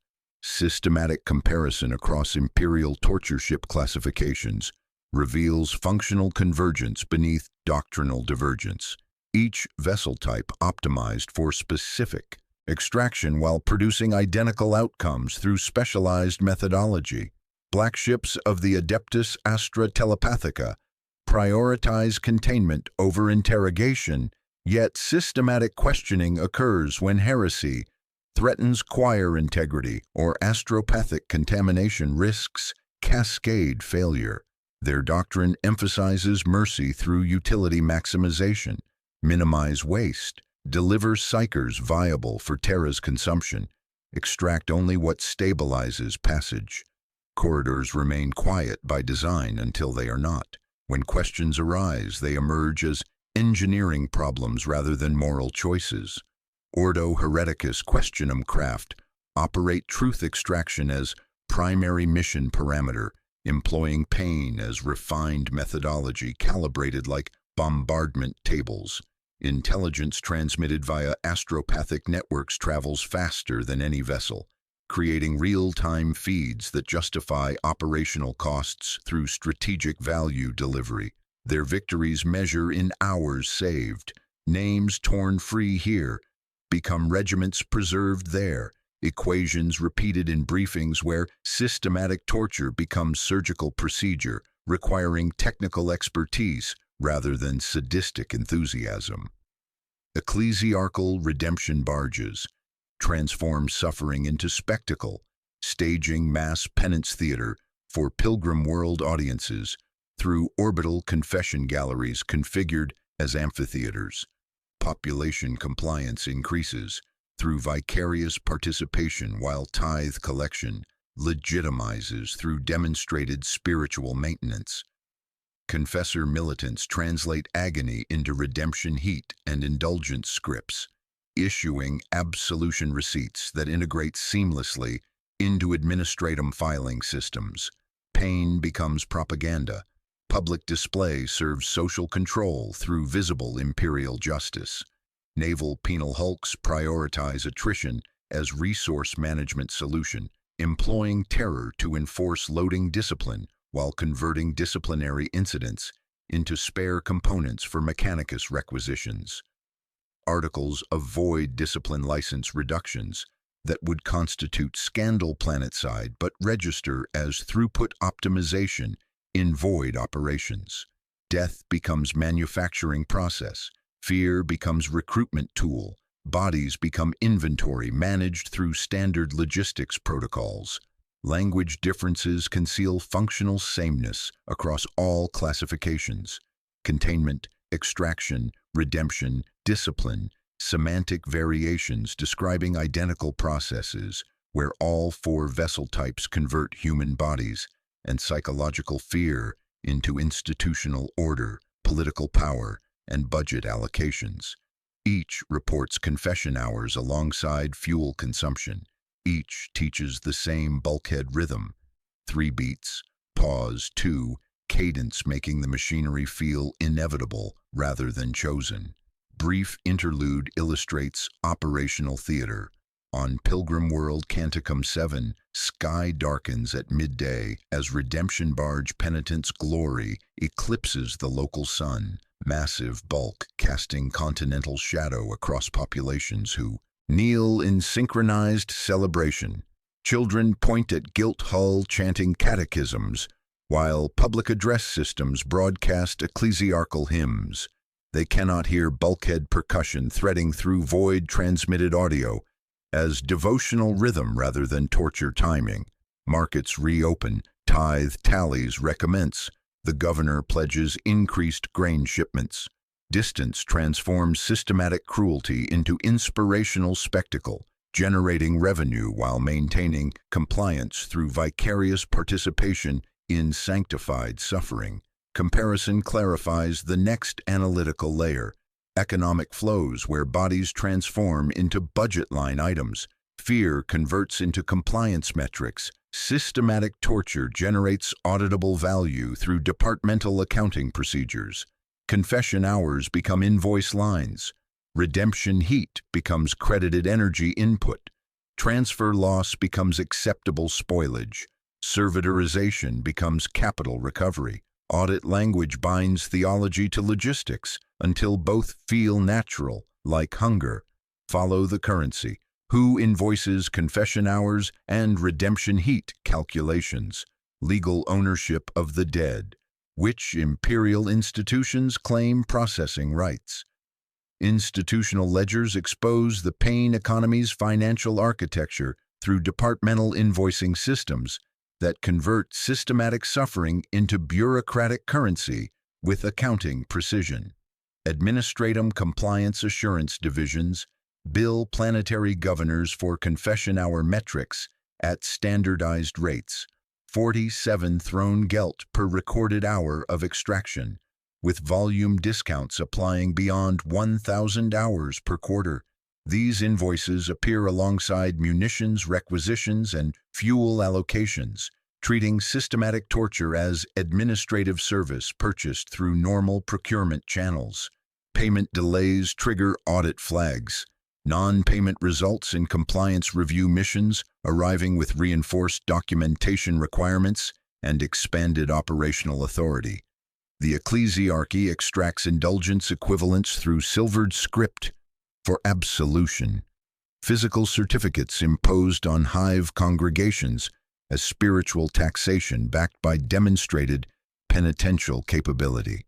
B: Systematic comparison across imperial torture ship classifications reveals functional convergence beneath doctrinal divergence. Each vessel type optimized for specific extraction while producing identical outcomes through specialized methodology. Black ships of the Adeptus Astra Telepathica prioritize containment over interrogation, yet systematic questioning occurs when heresy threatens choir integrity or astropathic contamination risks cascade failure. Their doctrine emphasizes mercy through utility maximization, minimize waste, deliver psychers viable for Terra's consumption, extract only what stabilizes passage. Corridors remain quiet by design until they are not. When questions arise, they emerge as engineering problems rather than moral choices. Ordo Hereticus Questionum Craft operate truth extraction as primary mission parameter, employing pain as refined methodology calibrated like bombardment tables. Intelligence transmitted via astropathic networks travels faster than any vessel, creating real-time feeds that justify operational costs through strategic value delivery. Their victories measure in hours saved. Names torn free here become regiments preserved there. Equations repeated in briefings where systematic torture becomes surgical procedure, requiring technical expertise rather than sadistic enthusiasm. Ecclesiarchal redemption barges transform suffering into spectacle, staging mass penance theater for pilgrim world audiences through orbital confession galleries configured as amphitheaters. Population compliance increases through vicarious participation, while tithe collection legitimizes through demonstrated spiritual maintenance. Confessor militants translate agony into redemption heat and indulgence scripts, issuing absolution receipts that integrate seamlessly into administratum filing systems. Pain becomes propaganda. Public display serves social control through visible imperial justice. Naval penal hulks prioritize attrition as resource management solution, employing terror to enforce loading discipline while converting disciplinary incidents into spare components for mechanicus requisitions. Articles avoid discipline license reductions that would constitute scandal planetside but register as throughput optimization in void operations. Death becomes manufacturing process. Fear becomes recruitment tool. Bodies become inventory managed through standard logistics protocols. Language differences conceal functional sameness across all classifications. Containment, extraction, redemption, discipline, semantic variations describing identical processes where all four vessel types convert human bodies, and psychological fear into institutional order, political power, and budget allocations. Each reports confession hours alongside fuel consumption. Each teaches the same bulkhead rhythm: 3 beats, pause, 2, cadence, making the machinery feel inevitable rather than chosen. Brief interlude illustrates operational theater. On Pilgrim World Canticum 7, sky darkens at midday as redemption barge Penitent's glory eclipses the local sun, massive bulk casting continental shadow across populations who kneel in synchronized celebration. Children point at gilt hull chanting catechisms, while public address systems broadcast ecclesiarchal hymns. They cannot hear bulkhead percussion threading through void-transmitted audio as devotional rhythm rather than torture timing. Markets reopen, tithe tallies recommence. The governor pledges increased grain shipments. Distance transforms systematic cruelty into inspirational spectacle, generating revenue while maintaining compliance through vicarious participation in sanctified suffering. Comparison clarifies the next analytical layer: economic flows where bodies transform into budget line items. Fear converts into compliance metrics. Systematic torture generates auditable value through departmental accounting procedures. Confession hours become invoice lines. Redemption heat becomes credited energy input. Transfer loss becomes acceptable spoilage. Servitorization becomes capital recovery. Audit language binds theology to logistics until both feel natural, like hunger. Follow the currency. Who invoices confession hours and redemption heat calculations? Legal ownership of the dead. Which imperial institutions claim processing rights? Institutional ledgers expose the pain economy's financial architecture through departmental invoicing systems that convert systematic suffering into bureaucratic currency with accounting precision. Administratum compliance assurance divisions bill planetary governors for confession hour metrics at standardized rates: 47 throne gelt per recorded hour of extraction, with volume discounts applying beyond 1,000 hours per quarter. These invoices appear alongside munitions requisitions and fuel allocations, treating systematic torture as administrative service purchased through normal procurement channels. Payment delays trigger audit flags. Non-payment results in compliance review missions arriving with reinforced documentation requirements and expanded operational authority. The ecclesiarchy extracts indulgence equivalents through silvered script for absolution. Physical certificates imposed on Hive congregations as spiritual taxation backed by demonstrated penitential capability.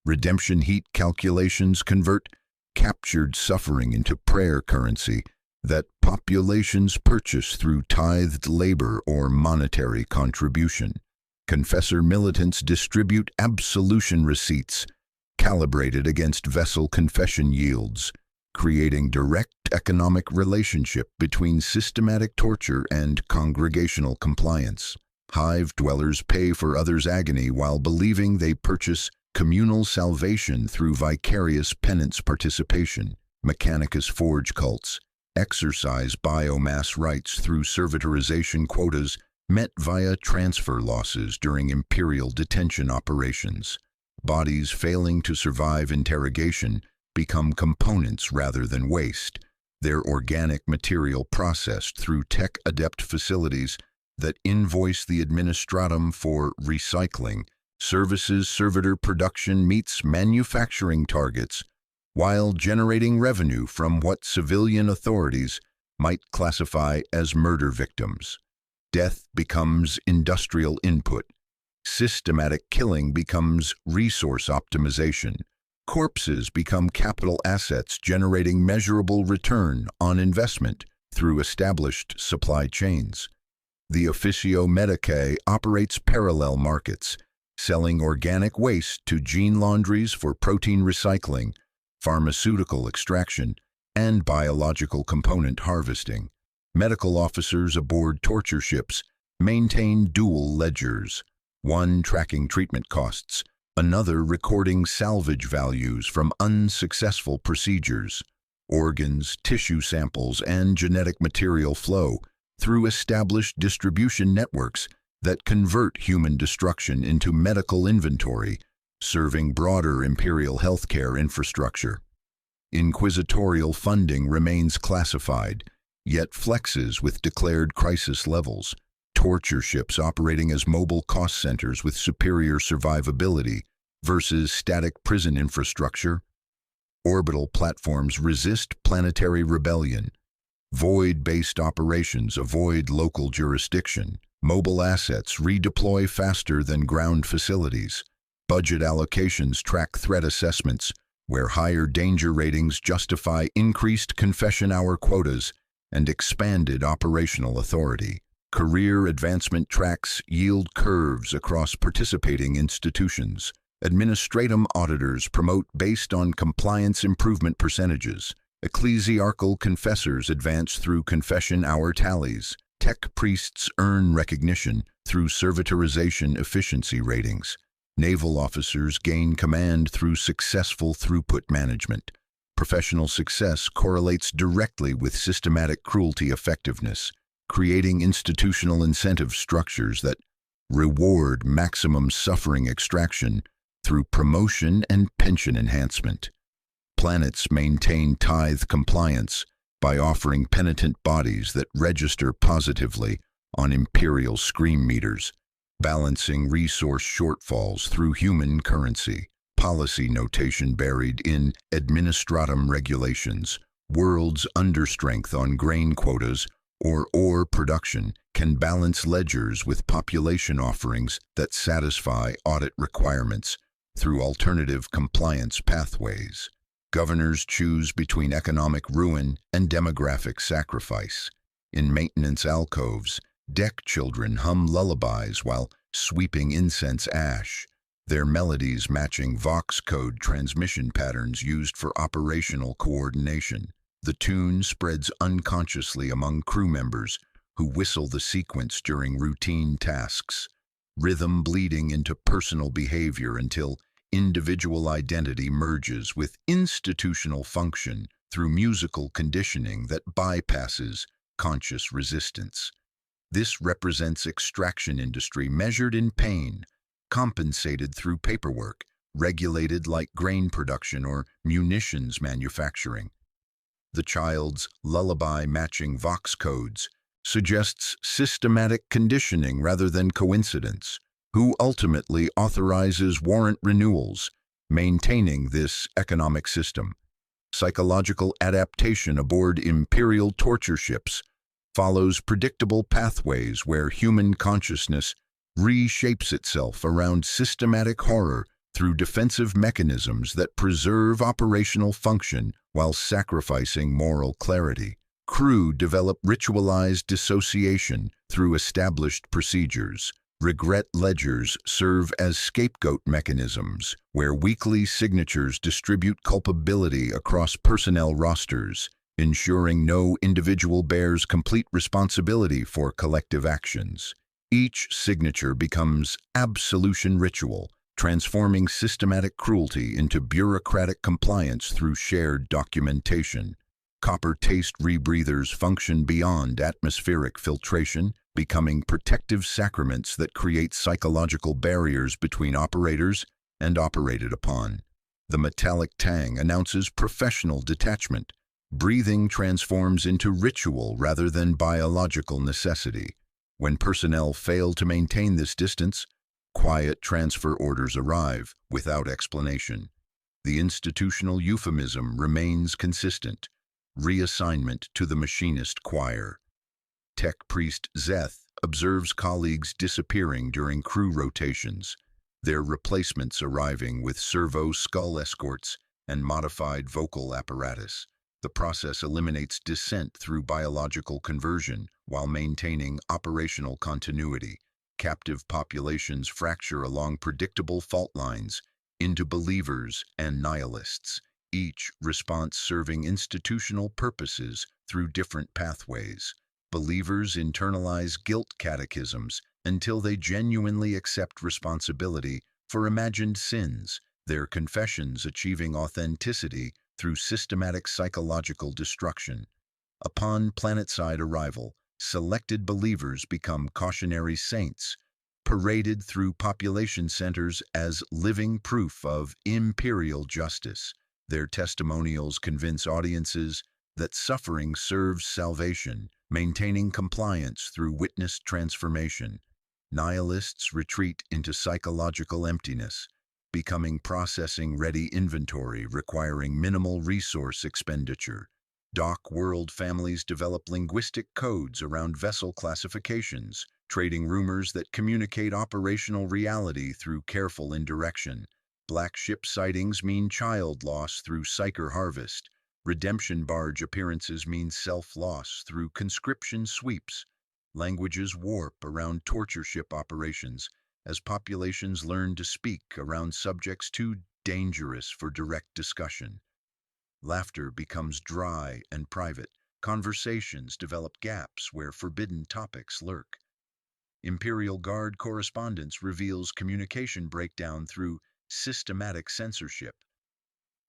B: Redemption heat calculations convert captured suffering into prayer currency that populations purchase through tithed labor or monetary contribution. Confessor militants distribute absolution receipts calibrated against vessel confession yields, creating direct economic relationship between systematic torture and congregational compliance. Hive dwellers pay for others' agony while believing they purchase communal salvation through vicarious penance participation. Mechanicus forge cults exercise biomass rights through servitorization quotas met via transfer losses during imperial detention operations. Bodies failing to survive interrogation become components rather than waste, their organic material processed through tech-adept facilities that invoice the administratum for recycling. Services servitor production meets manufacturing targets while generating revenue from what civilian authorities might classify as murder victims. Death becomes industrial input. Systematic killing becomes resource optimization. Corpses become capital assets generating measurable return on investment through established supply chains. The Officio Medicae operates parallel markets, selling organic waste to gene laundries for protein recycling, pharmaceutical extraction, and biological component harvesting. Medical officers aboard torture ships maintain dual ledgers, one tracking treatment costs, another recording salvage values from unsuccessful procedures, organs, tissue samples, and genetic material flow through established distribution networks that convert human destruction into medical inventory, serving broader imperial healthcare infrastructure. Inquisitorial funding remains classified, yet flexes with declared crisis levels, torture ships operating as mobile cost centers with superior survivability versus static prison infrastructure. Orbital platforms resist planetary rebellion. Void-based operations avoid local jurisdiction. Mobile assets redeploy faster than ground facilities. Budget allocations track threat assessments, where higher danger ratings justify increased confession hour quotas and expanded operational authority. Career advancement tracks yield curves across participating institutions. Administratum auditors promote based on compliance improvement percentages. Ecclesiarchal confessors advance through confession hour tallies. Tech priests earn recognition through servitorization efficiency ratings. Naval officers gain command through successful throughput management. Professional success correlates directly with systematic cruelty effectiveness, creating institutional incentive structures that reward maximum suffering extraction through promotion and pension enhancement. Planets maintain tithe compliance by offering penitent bodies that register positively on imperial scream meters, balancing resource shortfalls through human currency. Policy notation buried in administratum regulations. Worlds' understrength on grain quotas or ore production can balance ledgers with population offerings that satisfy audit requirements through alternative compliance pathways. Governors choose between economic ruin and demographic sacrifice. In maintenance alcoves, deck children hum lullabies while sweeping incense ash, their melodies matching Vox code transmission patterns used for operational coordination. The tune spreads unconsciously among crew members who whistle the sequence during routine tasks, rhythm bleeding into personal behavior until individual identity merges with institutional function through musical conditioning that bypasses conscious resistance. This represents extraction industry measured in pain, compensated through paperwork, regulated like grain production or munitions manufacturing. The child's lullaby matching Vox codes suggests systematic conditioning rather than coincidence. Who ultimately authorizes warrant renewals, maintaining this economic system? Psychological adaptation aboard Imperial Torture Ships follows predictable pathways where human consciousness reshapes itself around systematic horror through defensive mechanisms that preserve operational function while sacrificing moral clarity. Crew develop ritualized dissociation through established procedures. Regret ledgers serve as scapegoat mechanisms, where weekly signatures distribute culpability across personnel rosters, ensuring no individual bears complete responsibility for collective actions. Each signature becomes absolution ritual, transforming systematic cruelty into bureaucratic compliance through shared documentation. Copper taste rebreathers function beyond atmospheric filtration, becoming protective sacraments that create psychological barriers between operators and operated upon. The metallic tang announces professional detachment. Breathing transforms into ritual rather than biological necessity. When personnel fail to maintain this distance, quiet transfer orders arrive without explanation. The institutional euphemism remains consistent. Reassignment to the machinist choir. Tech priest Zeth observes colleagues disappearing during crew rotations, their replacements arriving with servo skull escorts and modified vocal apparatus. The process eliminates dissent through biological conversion while maintaining operational continuity. Captive populations fracture along predictable fault lines into believers and nihilists, each response serving institutional purposes through different pathways. Believers internalize guilt catechisms until they genuinely accept responsibility for imagined sins, their confessions achieving authenticity through systematic psychological destruction. Upon planetside arrival, selected believers become cautionary saints, paraded through population centers as living proof of imperial justice. Their testimonials convince audiences that suffering serves salvation, maintaining compliance through witnessed transformation. Nihilists retreat into psychological emptiness, becoming processing-ready inventory requiring minimal resource expenditure. Dock world families develop linguistic codes around vessel classifications, trading rumors that communicate operational reality through careful indirection. Black ship sightings mean child loss through psyker harvest. Redemption barge appearances mean self-loss through conscription sweeps. Languages warp around torture ship operations as populations learn to speak around subjects too dangerous for direct discussion. Laughter becomes dry and private. Conversations develop gaps where forbidden topics lurk. Imperial Guard correspondence reveals communication breakdown through systematic censorship.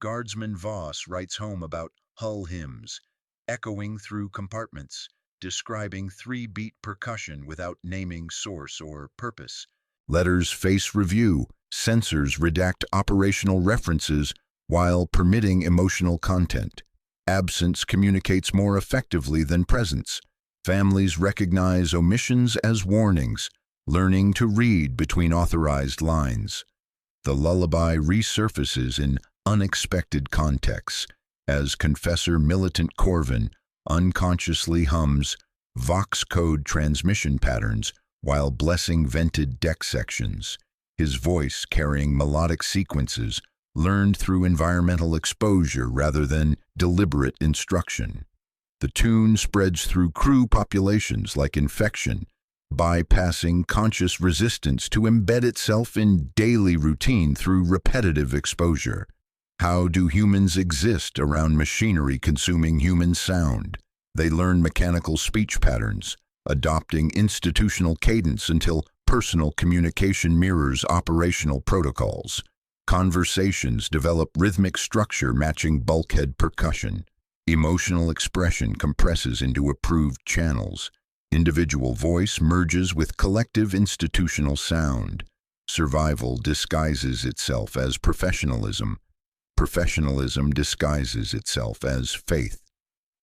B: Guardsman Voss writes home about hull hymns, echoing through compartments, describing 3-beat percussion without naming source or purpose. Letters face review. Censors redact operational references while permitting emotional content. Absence communicates more effectively than presence. Families recognize omissions as warnings, learning to read between authorized lines. The lullaby resurfaces in unexpected contexts as Confessor Militant Corvin unconsciously hums Vox code transmission patterns while blessing vented deck sections, his voice carrying melodic sequences learned through environmental exposure rather than deliberate instruction. The tune spreads through crew populations like infection, bypassing conscious resistance to embed itself in daily routine through repetitive exposure. How do humans exist around machinery consuming human sound? They learn mechanical speech patterns, adopting institutional cadence until personal communication mirrors operational protocols. Conversations develop rhythmic structure matching bulkhead percussion. Emotional expression compresses into approved channels. Individual voice merges with collective institutional sound. Survival disguises itself as professionalism. Professionalism disguises itself as faith.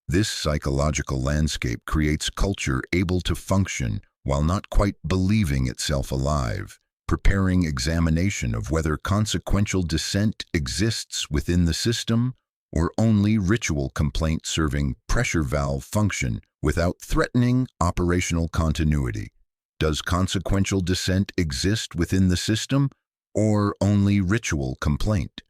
B: This psychological landscape creates culture able to function while not quite believing itself alive, preparing examination of whether consequential dissent exists within the system or only ritual complaint serving pressure valve function without threatening operational continuity. Does consequential dissent exist within the system or only ritual complaint?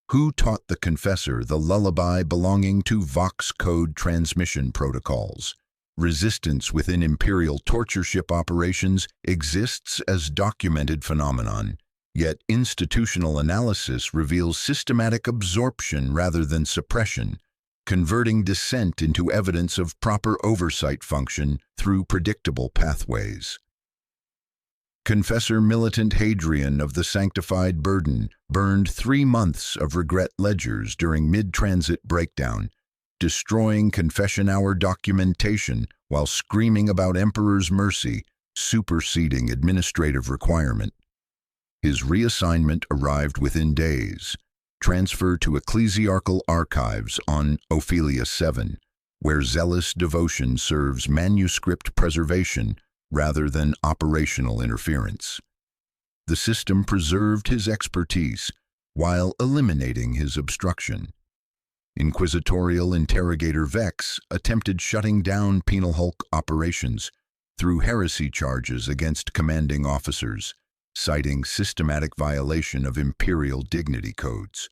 B: Who taught the confessor the lullaby belonging to Vox code transmission protocols? Resistance within Imperial torture ship operations exists as documented phenomenon, yet institutional analysis reveals systematic absorption rather than suppression, converting dissent into evidence of proper oversight function through predictable pathways. Confessor Militant Hadrian of the Sanctified Burden burned 3 months of regret ledgers during mid-transit breakdown, destroying confession hour documentation while screaming about Emperor's mercy, superseding administrative requirement. His reassignment arrived within days, transfer to ecclesiarchal archives on Ophelia 7, where zealous devotion serves manuscript preservation rather than operational interference. The system preserved his expertise while eliminating his obstruction. Inquisitorial interrogator Vex attempted shutting down Penal Hulk operations through heresy charges against commanding officers, citing systematic violation of Imperial dignity codes.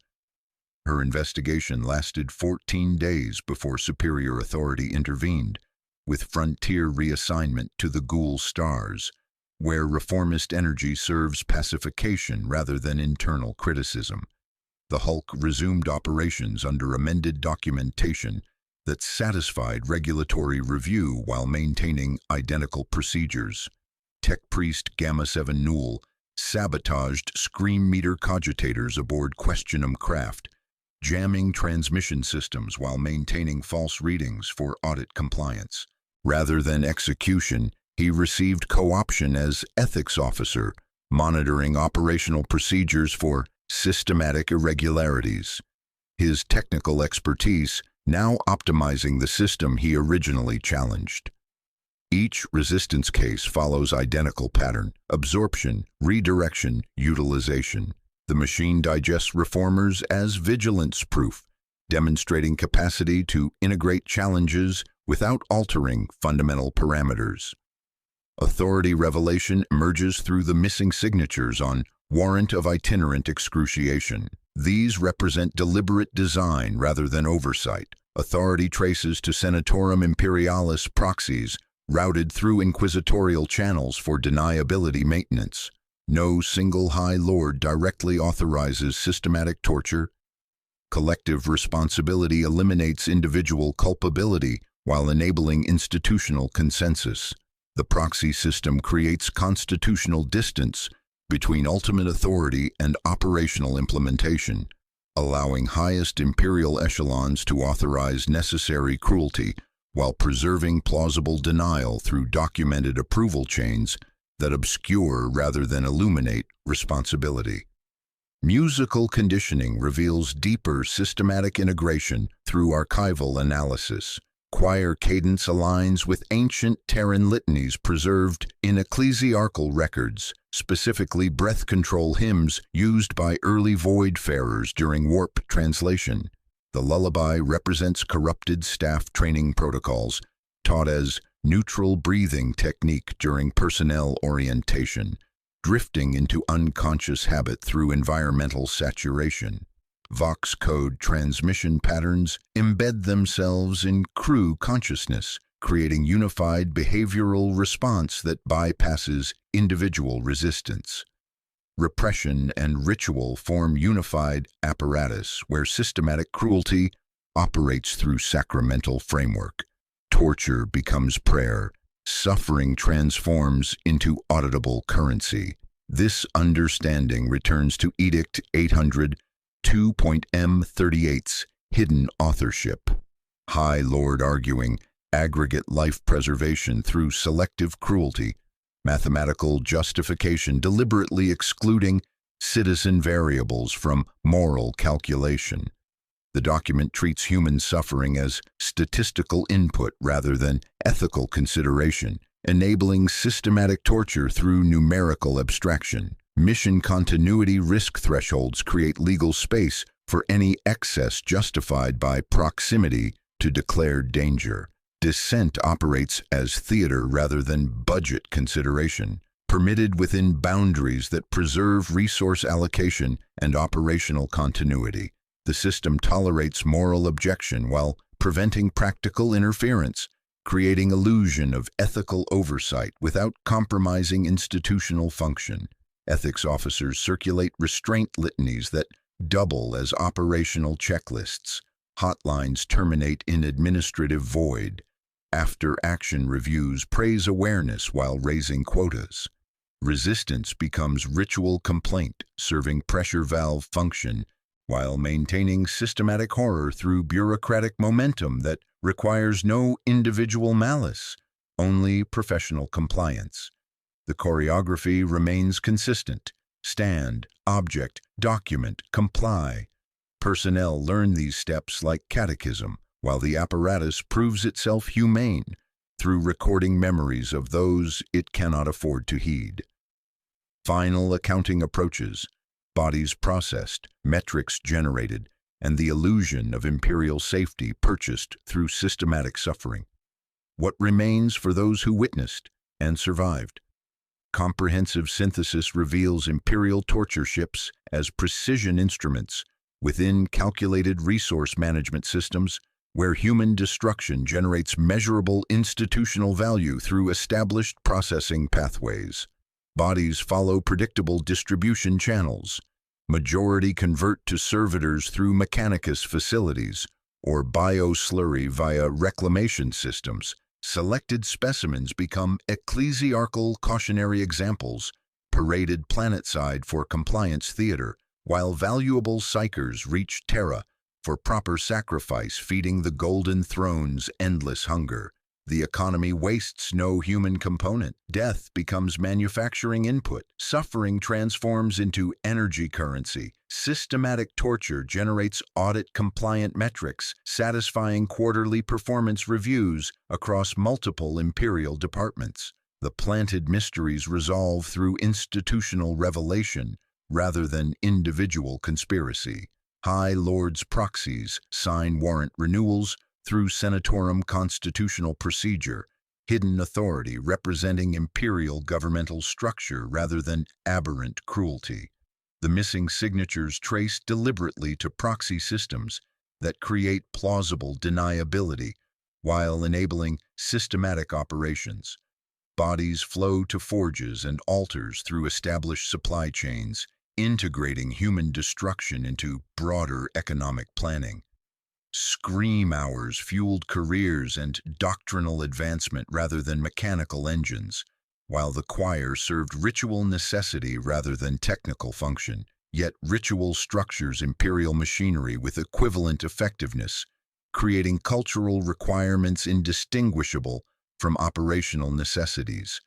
B: Her investigation lasted 14 days before superior authority intervened, with frontier reassignment to the Ghoul Stars, where reformist energy serves pacification rather than internal criticism. The Hulk resumed operations under amended documentation, that satisfied regulatory review while maintaining identical procedures. Tech Priest Gamma 7 Newell sabotaged scream meter cogitators aboard Questionum craft, jamming transmission systems while maintaining false readings for audit compliance. Rather than execution, he received co-option as ethics officer, monitoring operational procedures for systematic irregularities. His technical expertise now optimizing the system he originally challenged. Each resistance case follows identical pattern: absorption, redirection, utilization. The machine digests reformers as vigilance proof, demonstrating capacity to integrate challenges without altering fundamental parameters. Authority revelation emerges through the missing signatures on Warrant of Itinerant Excruciation. These represent deliberate design rather than oversight. Authority traces to Senatorum Imperialis proxies routed through inquisitorial channels for deniability maintenance. No single High Lord directly authorizes systematic torture. Collective responsibility eliminates individual culpability while enabling institutional consensus. The proxy system creates constitutional distance between ultimate authority and operational implementation, allowing highest imperial echelons to authorize necessary cruelty while preserving plausible denial through documented approval chains that obscure rather than illuminate responsibility. Musical conditioning reveals deeper systematic integration through archival analysis. Choir cadence aligns with ancient Terran litanies preserved in ecclesiarchal records, specifically breath control hymns used by early voidfarers during warp translation. The lullaby represents corrupted staff training protocols, taught as neutral breathing technique during personnel orientation, drifting into unconscious habit through environmental saturation. Vox code transmission patterns embed themselves in crew consciousness, creating unified behavioral response that bypasses individual resistance. Repression and ritual form unified apparatus where systematic cruelty operates through sacramental framework. Torture becomes prayer. Suffering transforms into auditable currency. This understanding returns to Edict 800 2.M38's hidden authorship. High Lord arguing aggregate life preservation through selective cruelty, mathematical justification deliberately excluding citizen variables from moral calculation. The document treats human suffering as statistical input rather than ethical consideration, enabling systematic torture through numerical abstraction. Mission continuity risk thresholds create legal space for any excess justified by proximity to declared danger. Dissent operates as theater rather than budget consideration, permitted within boundaries that preserve resource allocation and operational continuity. The system tolerates moral objection while preventing practical interference, creating illusion of ethical oversight without compromising institutional function. Ethics officers circulate restraint litanies that double as operational checklists. Hotlines terminate in administrative void. After-action reviews praise awareness while raising quotas. Resistance becomes ritual complaint, serving pressure valve function while maintaining systematic horror through bureaucratic momentum that requires no individual malice, only professional compliance. The choreography remains consistent. Stand, object, document, comply. Personnel learn these steps like catechism, while the apparatus proves itself humane through recording memories of those it cannot afford to heed. Final accounting approaches, bodies processed, metrics generated, and the illusion of imperial safety purchased through systematic suffering. What remains for those who witnessed and survived? Comprehensive synthesis reveals Imperial Torture Ships as precision instruments within calculated resource management systems where human destruction generates measurable institutional value through established processing pathways. Bodies follow predictable distribution channels. Majority convert to servitors through Mechanicus facilities, or bioslurry via reclamation systems, selected specimens become ecclesiarchal cautionary examples, paraded planetside for compliance theater, while valuable psychers reach Terra for proper sacrifice, feeding the Golden Throne's endless hunger. The economy wastes no human component. Death becomes manufacturing input. Suffering transforms into energy currency. Systematic torture generates audit-compliant metrics, satisfying quarterly performance reviews across multiple Imperial departments. The planted mysteries resolve through institutional revelation rather than individual conspiracy. High Lords proxies sign warrant renewals through Senatorum constitutional procedure, hidden authority representing imperial governmental structure rather than aberrant cruelty. The missing signatures traced deliberately to proxy systems that create plausible deniability while enabling systematic operations. Bodies flow to forges and altars through established supply chains, integrating human destruction into broader economic planning. Scream hours fueled careers and doctrinal advancement rather than mechanical engines, while the choir served ritual necessity rather than technical function. Yet ritual structures imperial machinery with equivalent effectiveness, creating cultural requirements indistinguishable from operational necessities.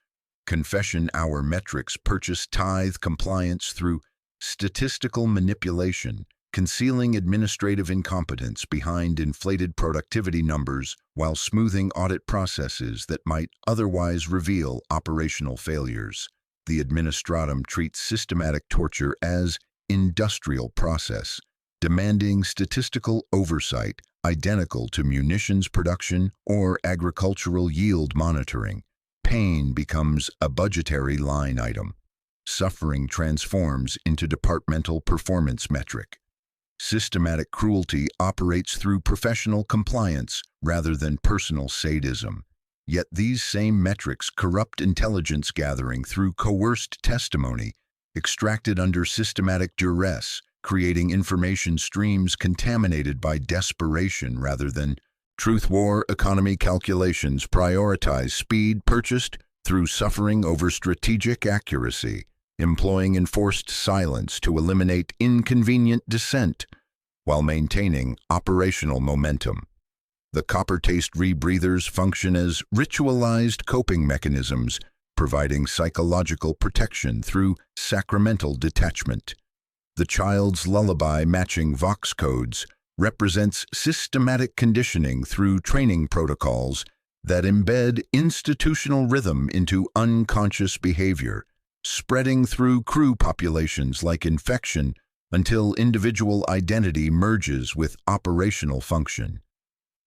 B: Confession hour metrics purchase tithe compliance through statistical manipulation, concealing administrative incompetence behind inflated productivity numbers while smoothing audit processes that might otherwise reveal operational failures. The administratum treats systematic torture as industrial process, demanding statistical oversight identical to munitions production or agricultural yield monitoring. Pain becomes a budgetary line item. Suffering transforms into departmental performance metric. Systematic cruelty operates through professional compliance rather than personal sadism. Yet these same metrics corrupt intelligence gathering through coerced testimony, extracted under systematic duress, creating information streams contaminated by desperation rather than truth. War economy calculations prioritize speed purchased through suffering over strategic accuracy, employing enforced silence to eliminate inconvenient dissent while maintaining operational momentum. The copper taste rebreathers function as ritualized coping mechanisms, providing psychological protection through sacramental detachment. The child's lullaby matching Vox codes represents systematic conditioning through training protocols that embed institutional rhythm into unconscious behavior, spreading through crew populations like infection until individual identity merges with operational function.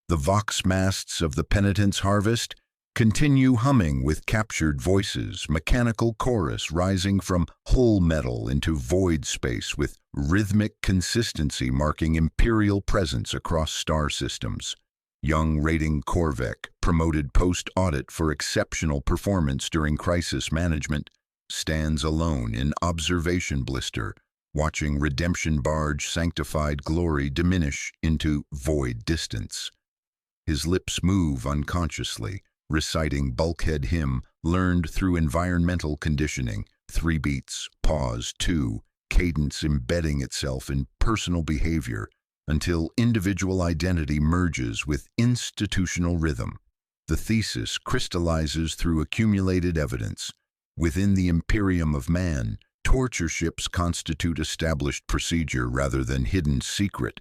B: The vox masts of the penitent's harvest continue humming with captured voices, mechanical chorus rising from whole metal into void space with rhythmic consistency marking imperial presence across star systems. Young rating Korvek, promoted post-audit for exceptional performance during crisis management, stands alone in observation blister, watching redemption barge sanctified glory diminish into void distance. His lips move unconsciously, reciting bulkhead hymn learned through environmental conditioning, 3 beats, pause, 2, cadence embedding itself in personal behavior until individual identity merges with institutional rhythm. The thesis crystallizes through accumulated evidence. Within the Imperium of man, torture ships constitute established procedure rather than hidden secret.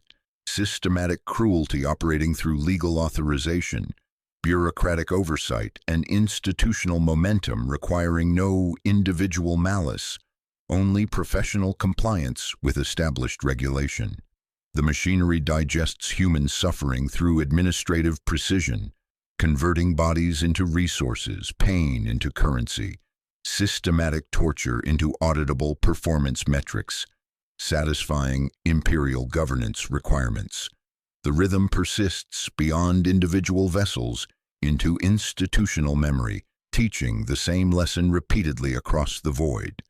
B: Systematic cruelty operating through legal authorization, bureaucratic oversight, and institutional momentum requiring no individual malice, only professional compliance with established regulation. The machinery digests human suffering through administrative precision, converting bodies into resources, pain into currency, systematic torture into auditable performance metrics, satisfying imperial governance requirements. The rhythm persists beyond individual vessels into institutional memory, teaching the same lesson repeatedly across the void.